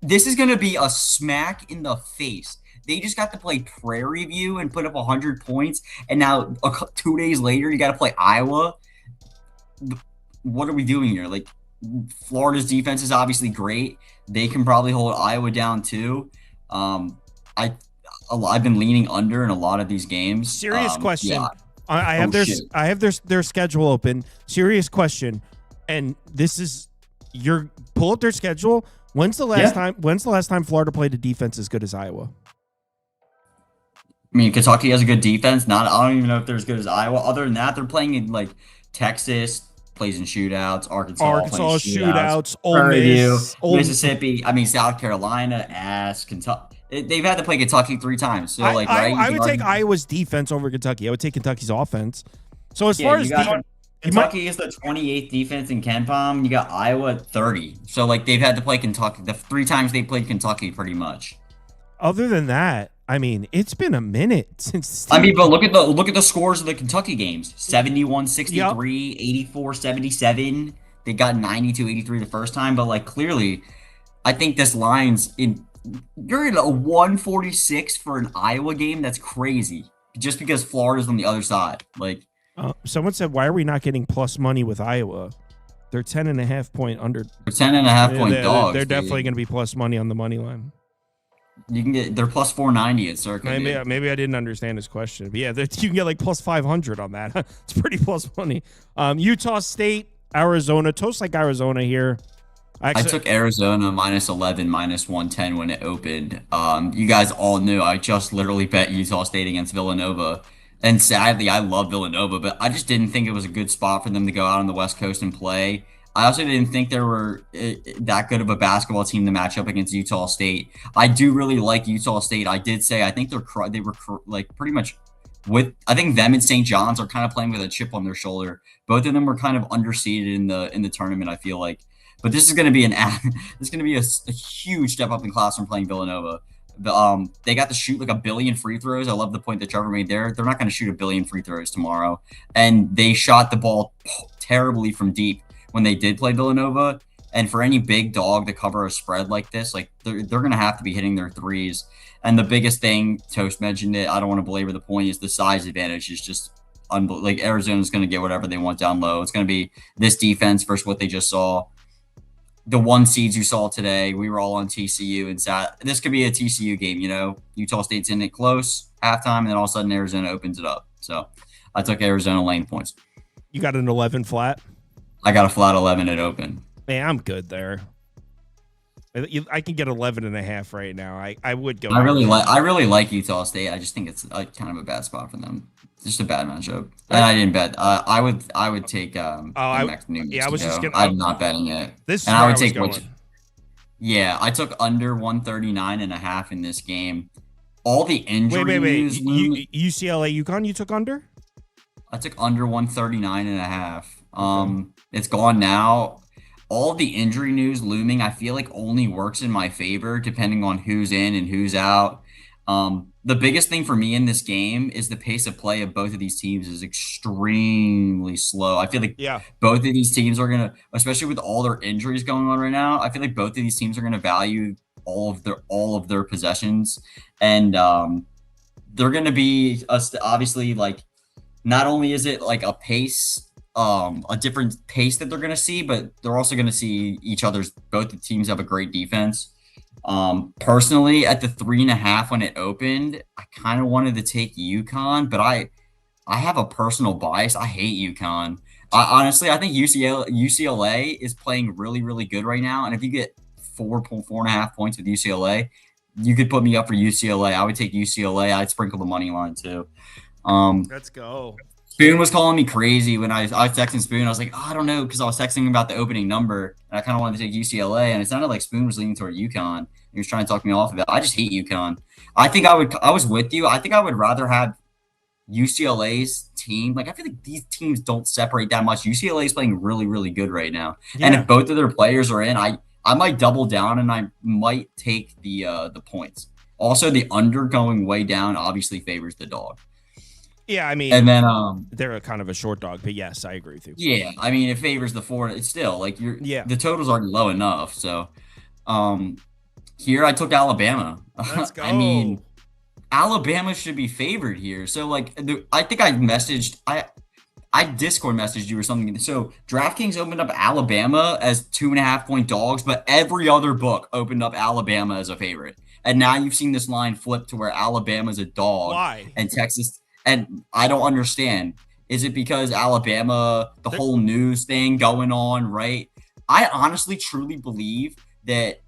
This is going to be a smack in the face. they just got to play Prairie View and put up 100 points, and now 2 days later you got to play Iowa. What are we doing here? Like, Florida's defense is obviously great. They can probably hold Iowa down too. I've been leaning under in a lot of these games. Serious question. Yeah. I have their schedule open. Serious question, and this is pull up their schedule. When's the last time Florida played a defense as good as Iowa? I mean, Kentucky has a good defense. I don't even know if they're as good as Iowa. Other than that, they're playing in like Texas, plays in shootouts, Arkansas shootouts, Ole Miss, Mississippi. I mean, South Carolina, Kentucky. They've had to play Kentucky 3 times. So I would take Iowa's defense over Kentucky. I would take Kentucky's offense. So as far as Kentucky is the 28th defense in KenPom. You got Iowa at 30. So like they've had to play Kentucky the 3 times they played Kentucky, pretty much. Other than that, I mean, it's been a minute since. But look at the scores of the Kentucky games: 71-63, 84-77. They got 92-83 the first time, but like clearly, I think this line's in. You're in a 146 for an Iowa game. That's crazy. Just because Florida's on the other side. Like, someone said, why are we not getting plus money with Iowa? They're 10.5 point under. 10.5 point dogs. They're definitely going to be plus money on the money line. You can get they're plus 490 at Circa. Maybe I didn't understand his question, but yeah, you can get like plus 500 on that. It's pretty plus money. Utah State, Arizona, toast like Arizona here. I took Arizona -11, -110 when it opened. You guys all knew I just literally bet Utah State against Villanova. And sadly, I love Villanova, but I just didn't think it was a good spot for them to go out on the West Coast and play. I also didn't think they were that good of a basketball team to match up against Utah State. I do really like Utah State. I did say I think they were like pretty much with. I think them and St. John's are kind of playing with a chip on their shoulder. Both of them were kind of underseeded in the tournament, I feel like. But this is going to be a huge step up in class from playing Villanova. They got to shoot like 1 billion free throws. I love the point that Trevor made there. They're not going to shoot 1 billion free throws tomorrow. And they shot the ball terribly from deep when they did play Villanova. And for any big dog to cover a spread like this, like they're going to have to be hitting their threes. And the biggest thing, Toast mentioned it, I don't want to belabor the point, is the size advantage is just unbelievable. Like Arizona's going to get whatever they want down low. It's going to be this defense versus what they just saw. The 1 seeds you saw today, we were all on TCU, and this could be a TCU game, you know. Utah State's in it close, halftime, and then all of a sudden Arizona opens it up. So I took Arizona lane points. You got an 11 flat? I got a flat 11 at open. Man, I'm good there. I can get 11.5 right now. I would go. I really like Utah State. I just think it's kind of a bad spot for them. It's just a bad matchup. And I didn't bet. I would take I'm not betting it. This is and I would take I took under 139.5 in this game. All the injury news. UCLA UConn you took under? I took under 139.5. Okay. It's gone now. All the injury news looming, I feel like only works in my favor depending on who's in and who's out. The biggest thing for me in this game is the pace of play of both of these teams is extremely slow. I feel like both of these teams are going to, especially with all their injuries going on right now, I feel like both of these teams are going to value all of their possessions. And they're going to be obviously like, not only is it like a pace, a different pace that they're going to see, but they're also going to see both the teams have a great defense. Personally, at the 3.5 when it opened, I kind of wanted to take UConn, but I have a personal bias. I hate UConn. Honestly, I think UCLA is playing really, really good right now. And if you get 4.5 points with UCLA, you could put me up for UCLA. I would take UCLA. I'd sprinkle the money line too. Let's go. Spoon was calling me crazy when I was texting Spoon. I was like, I don't know, because I was texting him about the opening number, and I kind of wanted to take UCLA, and it sounded like Spoon was leaning toward UConn. He was trying to talk me off of it. I just hate UConn. I was with you. I think I would rather have UCLA's team. Like, I feel like these teams don't separate that much. UCLA is playing really, really good right now. Yeah. And if both of their players are in, I might double down, and I might take the points. Also, the under going way down obviously favors the dog. Yeah, I mean, and then they're a kind of a short dog, but yes, I agree with you. Yeah, I mean, it favors the 4. It's still like the total's already low enough. So, here I took Alabama. Let's go. I mean, Alabama should be favored here. So like, I think I Discord messaged you or something. So DraftKings opened up Alabama as 2.5-point dogs, but every other book opened up Alabama as a favorite. And now you've seen this line flip to where Alabama's a dog. Why? And Texas, and I don't understand. Is it because Alabama, the whole news thing going on, right? I honestly, truly believe that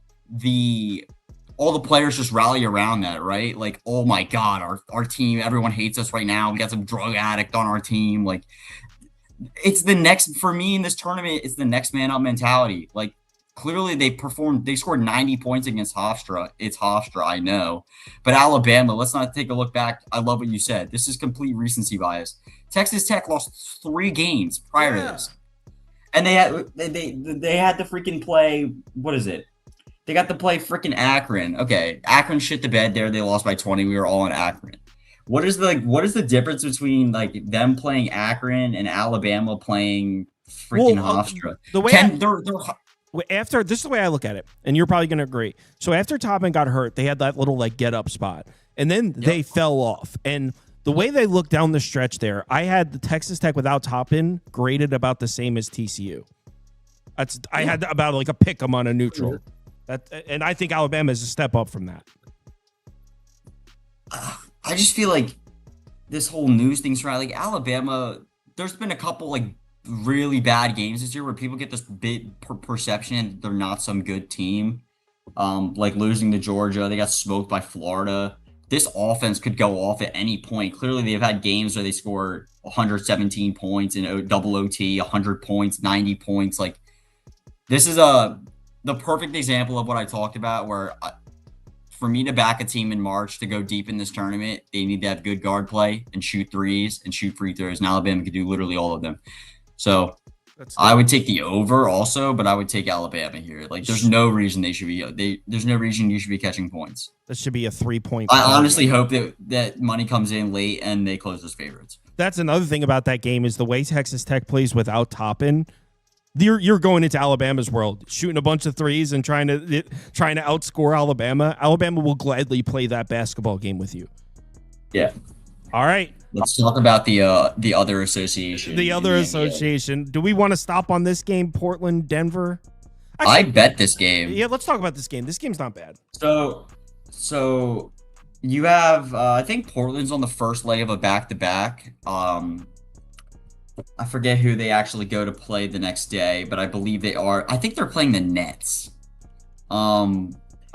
all the players just rally around that, right? Like, oh my God, our team, everyone hates us right now. We got some drug addict on our team. Like, it's the next, for me in this tournament, it's the next man up mentality. Like, clearly they scored 90 points against Hofstra. It's Hofstra, I know. But Alabama, let's not take a look back. I love what you said. This is complete recency bias. Texas Tech lost 3 games prior to this. And they had to freaking play, what is it? They got to play freaking Akron. Okay, Akron shit the bed there. They lost by 20. We were all in Akron. What is the difference between like them playing Akron and Alabama playing freaking Hofstra? The way after this is the way I look at it, and you're probably going to agree. So after Toppin got hurt, they had that little like get up spot, and then they fell off. And the way they looked down the stretch there, I had the Texas Tech without Toppin graded about the same as TCU. I had about like a pick 'em on a neutral. And I think Alabama is a step up from that. I just feel like this whole news thing's right. Like Alabama, there's been a couple like really bad games this year where people get this big perception they're not some good team. Like losing to Georgia, they got smoked by Florida. This offense could go off at any point. Clearly, they've had games where they score 117 points in double OT, 100 points, 90 points. Like this is the perfect example of what I talked about, where for me to back a team in March to go deep in this tournament, they need to have good guard play and shoot threes and shoot free throws. And Alabama could do literally all of them. So I would take the over also, but I would take Alabama here. Like there's no reason there's no reason you should be catching points. This should be a 3-point. I honestly hope that money comes in late and they close as favorites. That's another thing about that game is the way Texas Tech plays without Toppin. You're going into Alabama's world, shooting a bunch of threes and trying to outscore Alabama. Alabama will gladly play that basketball game with you. Yeah. All right. Let's talk about the other association. The other association. Do we want to stop on this game, Portland, Denver? Actually, I bet this game. Yeah, let's talk about this game. This game's not bad. So you have I think Portland's on the first leg of a back-to-back. I forget who they actually go to play the next day, but I believe they are. I think they're playing the Nets. I'll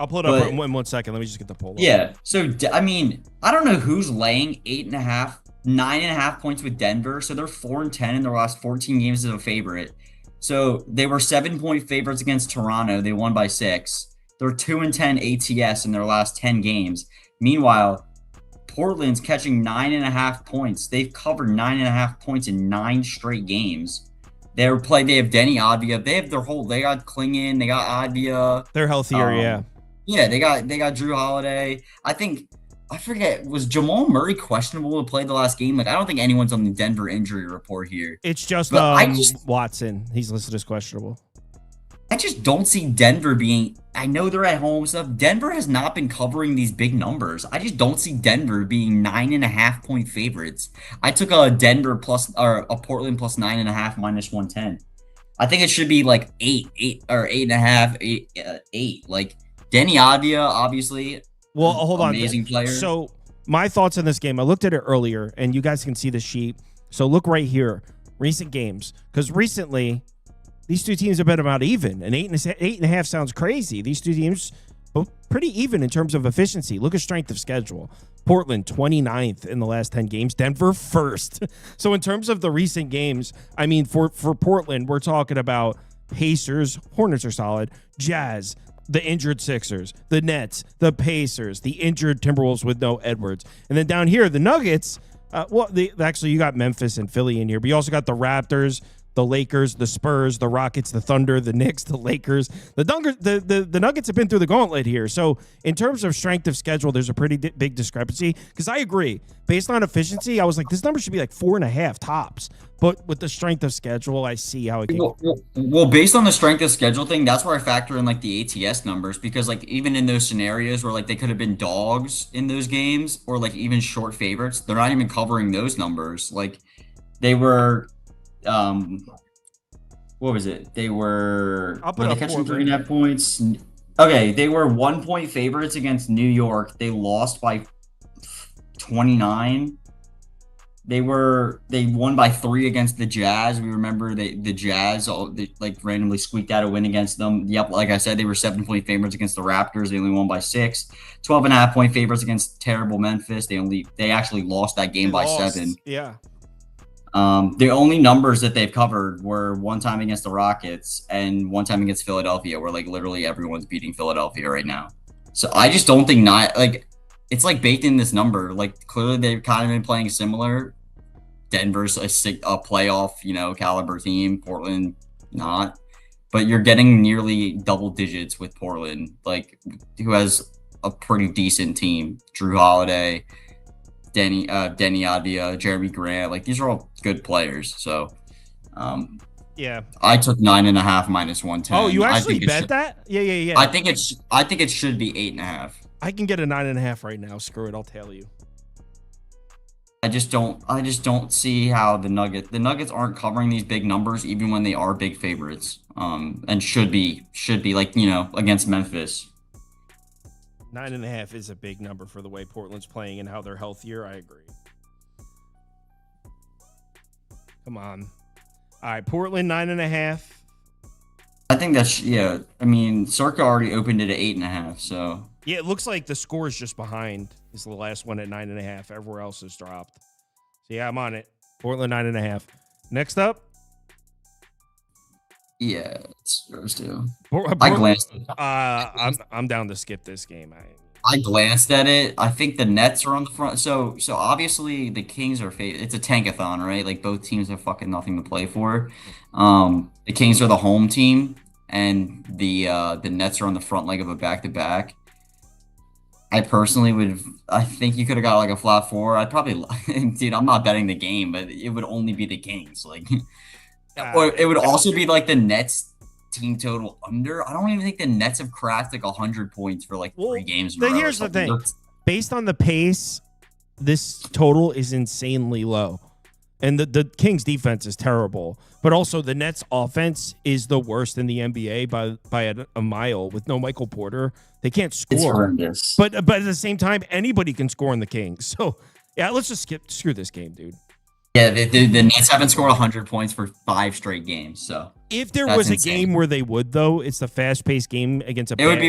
pull it up in 1 second. Let me just get the poll up. Yeah. So, I mean, I don't know who's laying 9.5 points with Denver. So they're 4-10 in their last 14 games as a favorite. So they were 7-point favorites against Toronto. They won by 6. They're 2-10 ATS in their last 10 games. Meanwhile, Portland's catching 9.5 points. They've covered 9.5 points in 9 straight games. They have Denny Advia. They got Klingon. They got Advia. They're healthier, yeah. Yeah, they got Drew Holiday. I forget, was Jamal Murray questionable to play the last game? Like, I don't think anyone's on the Denver injury report here. It's just Watson. He's listed as questionable. I just don't see Denver being. I know they're at home stuff. Denver has not been covering these big numbers. I just don't see Denver being 9.5 point favorites. I took a Denver plus or a Portland plus 9.5 minus 110. I think it should be like 8 or 8.5, 8. Like Denny Advia, obviously. Well, hold on. Amazing player. So my thoughts on this game. I looked at it earlier, and you guys can see the sheet. So look right here, recent games, because recently. These two teams have been about even, and 8.5 sounds crazy. These two teams both pretty even in terms of efficiency. Look at strength of schedule. Portland 29th in the last 10 games. Denver first. So in terms of the recent games, I mean, for Portland, we're talking about Pacers. Hornets are solid. Jazz, the injured Sixers, the Nets, the Pacers, the injured Timberwolves with no Edwards. And then down here, the Nuggets. Actually, you got Memphis and Philly in here, but you also got the Raptors, the Lakers, the Spurs, the Rockets, the Thunder, the Knicks, the Lakers, the Nuggets have been through the gauntlet here. So in terms of strength of schedule, there's a pretty big discrepancy. Because I agree, based on efficiency, I was like, this number should be like 4.5 tops. But with the strength of schedule, I see how it can go. Well, based on the strength of schedule thing, that's where I factor in like the ATS numbers, because like even in those scenarios where like they could have been dogs in those games or like even short favorites, they're not even covering those numbers. Like they were, what was it? They were they catching 3.5 points. Okay, they were 1-point favorites against New York. They lost by 29. They won by 3 against the Jazz. We remember the Jazz like randomly squeaked out a win against them. Yep, like I said, they were 7-point favorites against the Raptors. They only won by 6. 12.5-point favorites against terrible Memphis. They actually lost that game by 7. Yeah. The only numbers that they've covered were one time against the Rockets and one time against Philadelphia, where like literally everyone's beating Philadelphia right now. So I just don't think it's like baked in this number. Like clearly they've kind of been playing similar. Denver's a playoff, caliber team. Portland not, but you're getting nearly double digits with Portland, like who has a pretty decent team. Drew Holiday, Denny Advia, Jeremy Grant, like these are all good players. So, yeah, I took 9.5 minus 110. Oh, you actually bet that? Yeah. I think it should be 8.5. I can get a 9.5 right now. Screw it, I'll tell you. I just don't see how the Nuggets aren't covering these big numbers even when they are big favorites. And should be like, against Memphis. 9.5 is a big number for the way Portland's playing and how they're healthier. I agree. Come on. All right, Portland 9.5. I think that's Circa already opened it at 8.5, so. Yeah, it looks like the score is just behind. Is the last one at 9.5. Everywhere else has dropped. So yeah, I'm on it. Portland 9.5. Next up. Yeah, it's Spurs too. I glanced. I'm down to skip this game. I glanced at it. I think the Nets are on the front. So obviously the Kings are it's a tankathon, right? Like both teams have fucking nothing to play for. The Kings are the home team, and the Nets are on the front leg of a back-to-back. I personally I think you could have got like a flat 4. I'd probably, dude, I'm not betting the game, but it would only be the Kings. Like, or it would also be like the Nets team total under. I don't even think the Nets have cracked like 100 points for like 3 games. Here's the thing. Based on the pace, this total is insanely low. And the Kings defense is terrible, but also the Nets offense is the worst in the NBA by a mile. With no Michael Porter, they can't score. It's horrendous. But at the same time, anybody can score in the Kings. So yeah, let's just screw this game, dude. Yeah, the Nets haven't scored 100 points for 5 straight games. So if there was a game where they would, though, it's the fast-paced game against a. It would be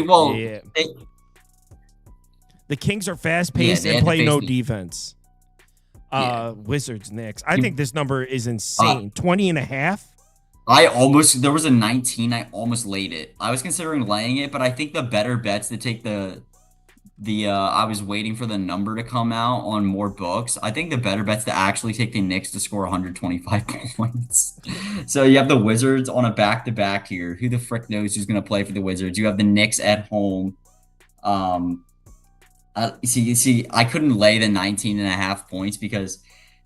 the Kings are fast-paced and play no defense. Wizards Knicks. I think this number is insane. 20.5. There was a 19. I almost laid it. I was considering laying it, but I think the better bets to take I was waiting for the number to come out on more books. I think the better bet's to actually take the Knicks to score 125 points. So you have the Wizards on a back-to-back here. Who the frick knows who's going to play for the Wizards? You have the Knicks at home. See, I couldn't lay the 19.5 points because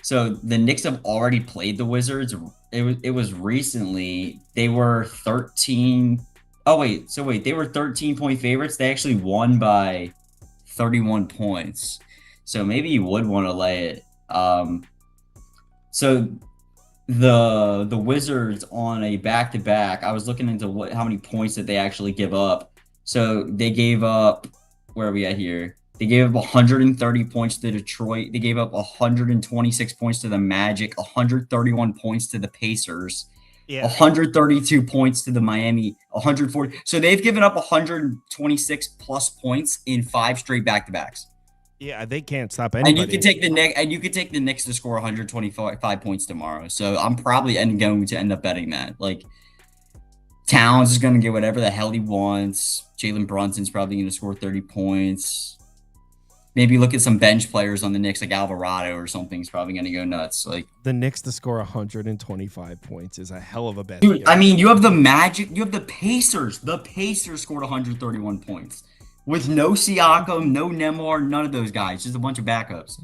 the Knicks have already played the Wizards. It was recently. They were 13. Oh, wait. So they were 13-point favorites. They actually won by 31 points. So maybe you would want to lay it. So the Wizards on a back-to-back, I was looking into how many points that they actually give up. So they gave up, where are we at here? They gave up 130 points to Detroit. They gave up 126 points to the Magic, 131 points to the Pacers, 132 points to the Miami, 140. So they've given up 126 plus points in 5 straight back-to-backs. Yeah, they can't stop anybody. And you could take the Knicks to score 125 points tomorrow. So I'm probably going to end up betting that. Like, Towns is going to get whatever the hell he wants. Jalen Brunson's probably going to score 30 points. maybe look at some bench players on the Knicks, like Alvarado or something. Is probably going to go nuts. Like The Knicks to score 125 points is a hell of a bet. dude, I mean, you have the Magic, you have the Pacers. The Pacers scored 131 points with no Siakam, no Nemar, none of those guys. Just a bunch of backups.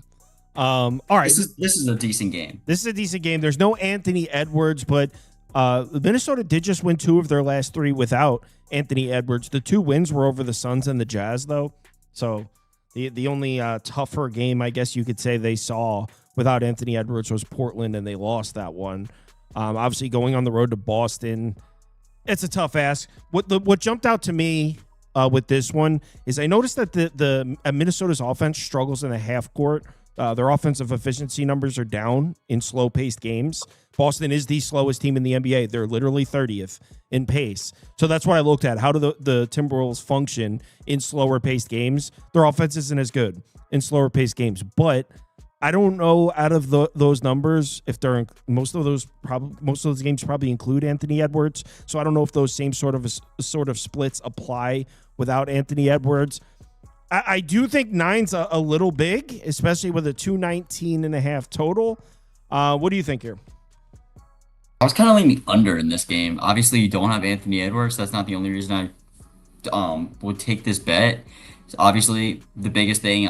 All right, This is a decent game. This is a decent game. There's no Anthony Edwards, but Minnesota did just win 2 of their last 3 without Anthony Edwards. The 2 wins were over the Suns and the Jazz, though. So the only tougher game, I guess you could say, they saw without Anthony Edwards was Portland, and they lost that one. Obviously, going on the road to Boston, it's a tough ask. What jumped out to me with this one is I noticed that the Minnesota's offense struggles in the half court. Their offensive efficiency numbers are down in slow-paced games. Boston is the slowest team in the NBA. They're literally 30th in pace. So that's what I looked at. How do the Timberwolves function in slower-paced games? Their offense isn't as good in slower-paced games. But I don't know out of those numbers if they're most of those games probably include Anthony Edwards. So I don't know if those same sort of splits apply without Anthony Edwards. I do think 9's a little big, especially with a 219.5 total. What do you think here? I was kind of leaning under in this game. Obviously, you don't have Anthony Edwards. That's not the only reason I would take this bet. So obviously, the biggest thing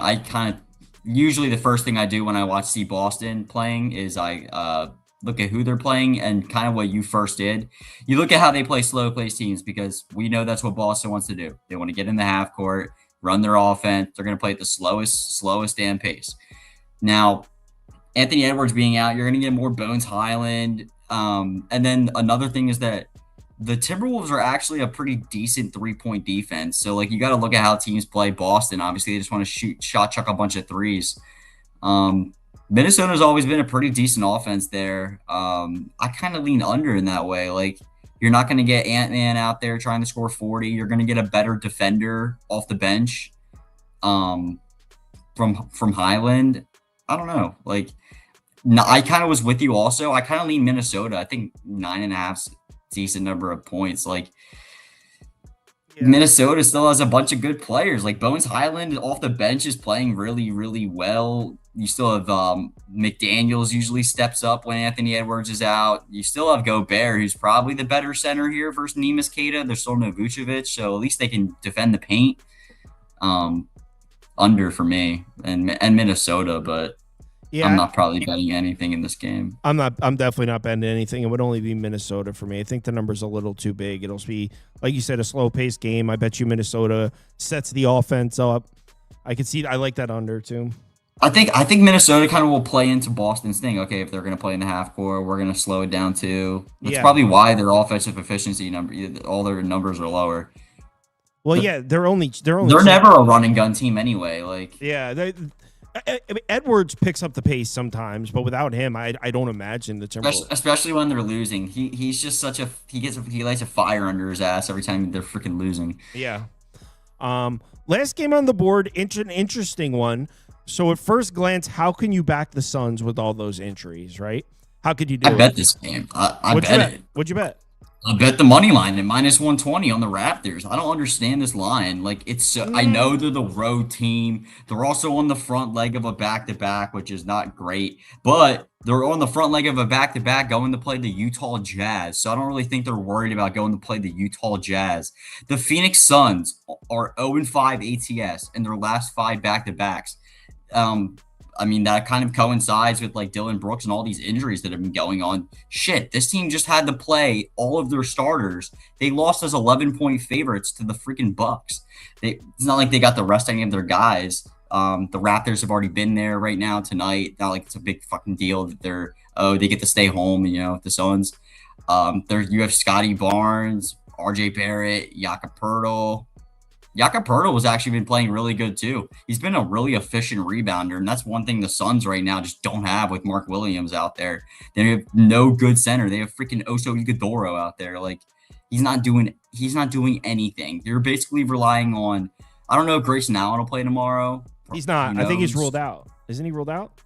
usually the first thing I do when I see Boston playing is I look at who they're playing and kind of what you first did. You look at how they play slow-paced teams because we know that's what Boston wants to do. They want to get in the half court, run their offense. They're going to play at the slowest damn pace. Now, Anthony Edwards being out, you're going to get more Bones Highland. And then another thing is that the Timberwolves are actually a pretty decent 3-point defense. So, like, you got to look at how teams play. Boston, obviously, they just want to chuck a bunch of threes. Minnesota's always been a pretty decent offense there. I kind of lean under in that way. Like, you're not going to get Ant-Man out there trying to score 40. You're going to get a better defender off the bench from Highland. I don't know. Like, no, I kind of was with you also. I kind of lean Minnesota. I think 9.5's a decent number of points. Like, Minnesota still has a bunch of good players. Like, Bones Highland off the bench is playing really, really well. You still have McDaniels usually steps up when Anthony Edwards is out. You still have Gobert, who's probably the better center here versus Neemias Queta. There's still no Vucevic, so at least they can defend the paint. Under for me and Minnesota, but I'm not probably betting anything in this game. I'm definitely not betting anything. It would only be Minnesota for me. I think the number's a little too big. It'll be, like you said, a slow-paced game. I bet you Minnesota sets the offense up. I like that under too. I think Minnesota kind of will play into Boston's thing. Okay, if they're going to play in the half court, we're going to slow it down too. That's probably why their offensive efficiency all their numbers are lower. Well, yeah, they're never a run and gun team anyway. Like, yeah, Edwards picks up the pace sometimes, but without him, I don't imagine the Timberwolves. Especially when they're losing, he's just he lights a fire under his ass every time they're freaking losing. Yeah. Last game on the board, an interesting one. So at first glance, how can you back the Suns with all those injuries, right? How could you do it? I bet this game. I bet it. What'd you bet? I bet the money line at -120 on the Raptors. I don't understand this line. Like, I know they're the road team. They're also on the front leg of a back-to-back, which is not great. But they're on the front leg of a back-to-back going to play the Utah Jazz. So I don't really think they're worried about going to play the Utah Jazz. The Phoenix Suns are 0-5 ATS in their last 5 back-to-backs. I mean, that kind of coincides with like Dylan Brooks and all these injuries that have been going on. Shit, this team just had to play all of their starters. They lost as 11-point favorites to the freaking Bucks. It's not like they got to rest any of their guys. The Raptors have already been there right now tonight. Not like it's a big fucking deal that they get to stay home, the Suns. You have Scotty Barnes, RJ Barrett, Jakob Poeltl. Jakob Poeltl has actually been playing really good too. He's been a really efficient rebounder, and that's one thing the Suns right now just don't have with Mark Williams out there. They have no good center. They have freaking Oso Ighodaro out there. Like, he's not doing anything. You're basically relying on, I don't know if Grayson Allen will play tomorrow. He's not. I think he's ruled out. Isn't he ruled out?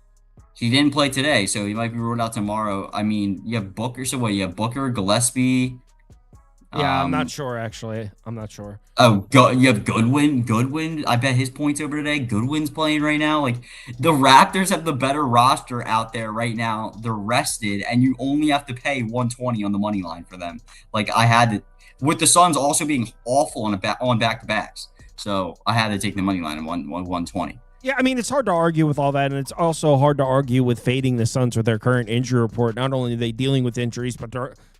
He didn't play today, so he might be ruled out tomorrow. I mean, you have Booker. So what? You have Booker, Gillespie, Yeah, I'm not sure actually. I'm not sure. Oh, you have Goodwin. Goodwin, I bet his points over today. Goodwin's playing right now. Like the Raptors have the better roster out there right now. They're rested, and you only have to pay 120 on the money line for them. Like I had to, with the Suns also being awful on back-to-backs. So I had to take the money line at 120. Yeah, I mean, it's hard to argue with all that, and it's also hard to argue with fading the Suns with their current injury report. Not only are they dealing with injuries, but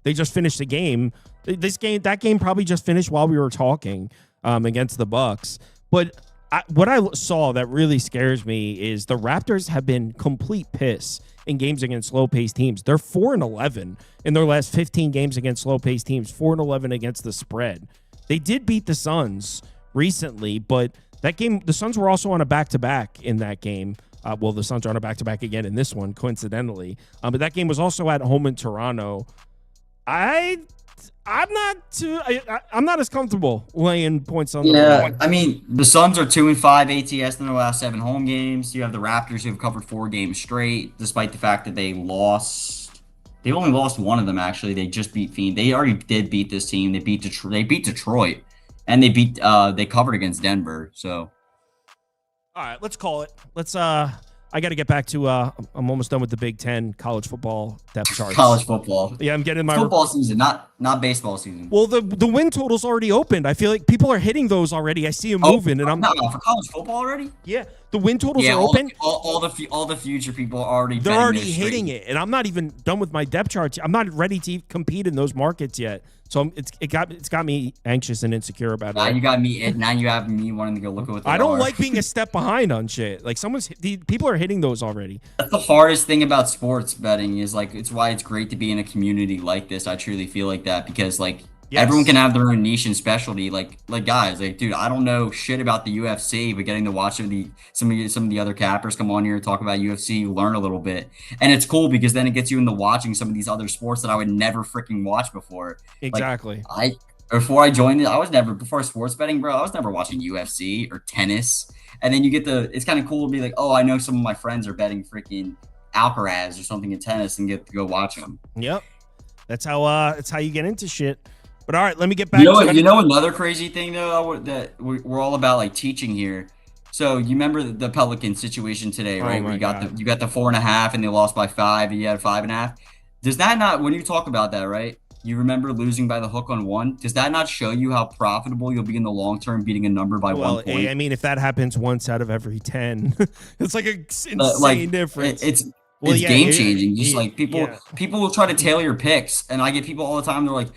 they just finished the game. That game probably just finished while we were talking against the Bucks. But what I saw that really scares me is the Raptors have been complete piss in games against slow-paced teams. They're 4-11 in their last 15 games against slow-paced teams, 4-11 against the spread. They did beat the Suns recently, but that game, the Suns were also on a back-to-back in that game. Well, the Suns are on a back-to-back again in this one, coincidentally. But that game was also at home in Toronto. I'm not as comfortable laying points on the line. I mean, the Suns are 2-5 ATS in their last 7 home games. You have the Raptors who have covered 4 games straight, despite the fact that they lost. They only lost one of them, actually. They just beat Fiend. They already did beat this team. They beat Detroit. And they covered against Denver. So, all right, let's call it. I got to get back to. I'm almost done with the Big Ten college football depth charts. College football. Yeah, I'm getting my football season, not baseball season. Well, the win total's already opened. I feel like people are hitting those already. I see them moving, and I'm not for college football already. Yeah, the win totals are open. All the future people are already. They're already hitting it, and I'm not even done with my depth charts. I'm not ready to compete in those markets yet. So it's got me anxious and insecure about now it. Now you have me wanting to go look at what they I don't are. like being a step behind on shit. Like people are hitting those already. That's the hardest thing about sports betting is like it's why it's great to be in a community like this. I truly feel like that because like everyone can have their own niche and specialty. Like guys, like dude, I don't know shit about the UFC, but getting to watch some of the other cappers come on here and talk about UFC, learn a little bit, and it's cool because then it gets you into watching some of these other sports that I would never freaking watch before. Exactly. Like, before I joined it, before sports betting, bro, I was never watching UFC or tennis. And then you get it's kind of cool to be like, oh, I know some of my friends are betting freaking Alcaraz or something in tennis and get to go watch them. Yep. That's how you get into shit. But all right, let me get back to You know another crazy thing though that we're all about like teaching here. So you remember the Pelican situation today, right? Where you got the 4.5 and they lost by 5 and you had 5.5. Does that not, when you talk about that, right? You remember losing by the hook on 1. Does that not show you how profitable you'll be in the long term beating a number by 1 point? I mean, if that happens once out of every 10, it's like an insane difference. It's game changing. Just like people will try to tailor your picks, and I get people all the time. They're like,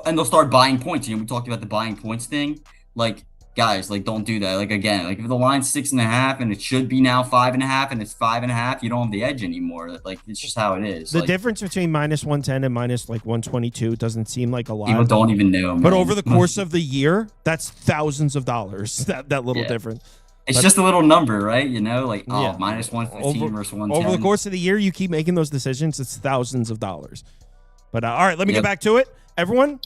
and they'll start buying points. You know, we talked about the buying points thing. Like, guys, like don't do that. Like again, like if the line's 6.5 and it should be now 5.5 and it's 5.5, you don't have the edge anymore. Like it's just how it is. The difference between -110 and -122 doesn't seem like a lot. People don't even know. But over the course of the year, that's thousands of dollars. That little difference. It's just a little number, right? You know, like -115 versus 110. Over the course of the year, you keep making those decisions. It's thousands of dollars. But all right, let me get back to it. Everyone,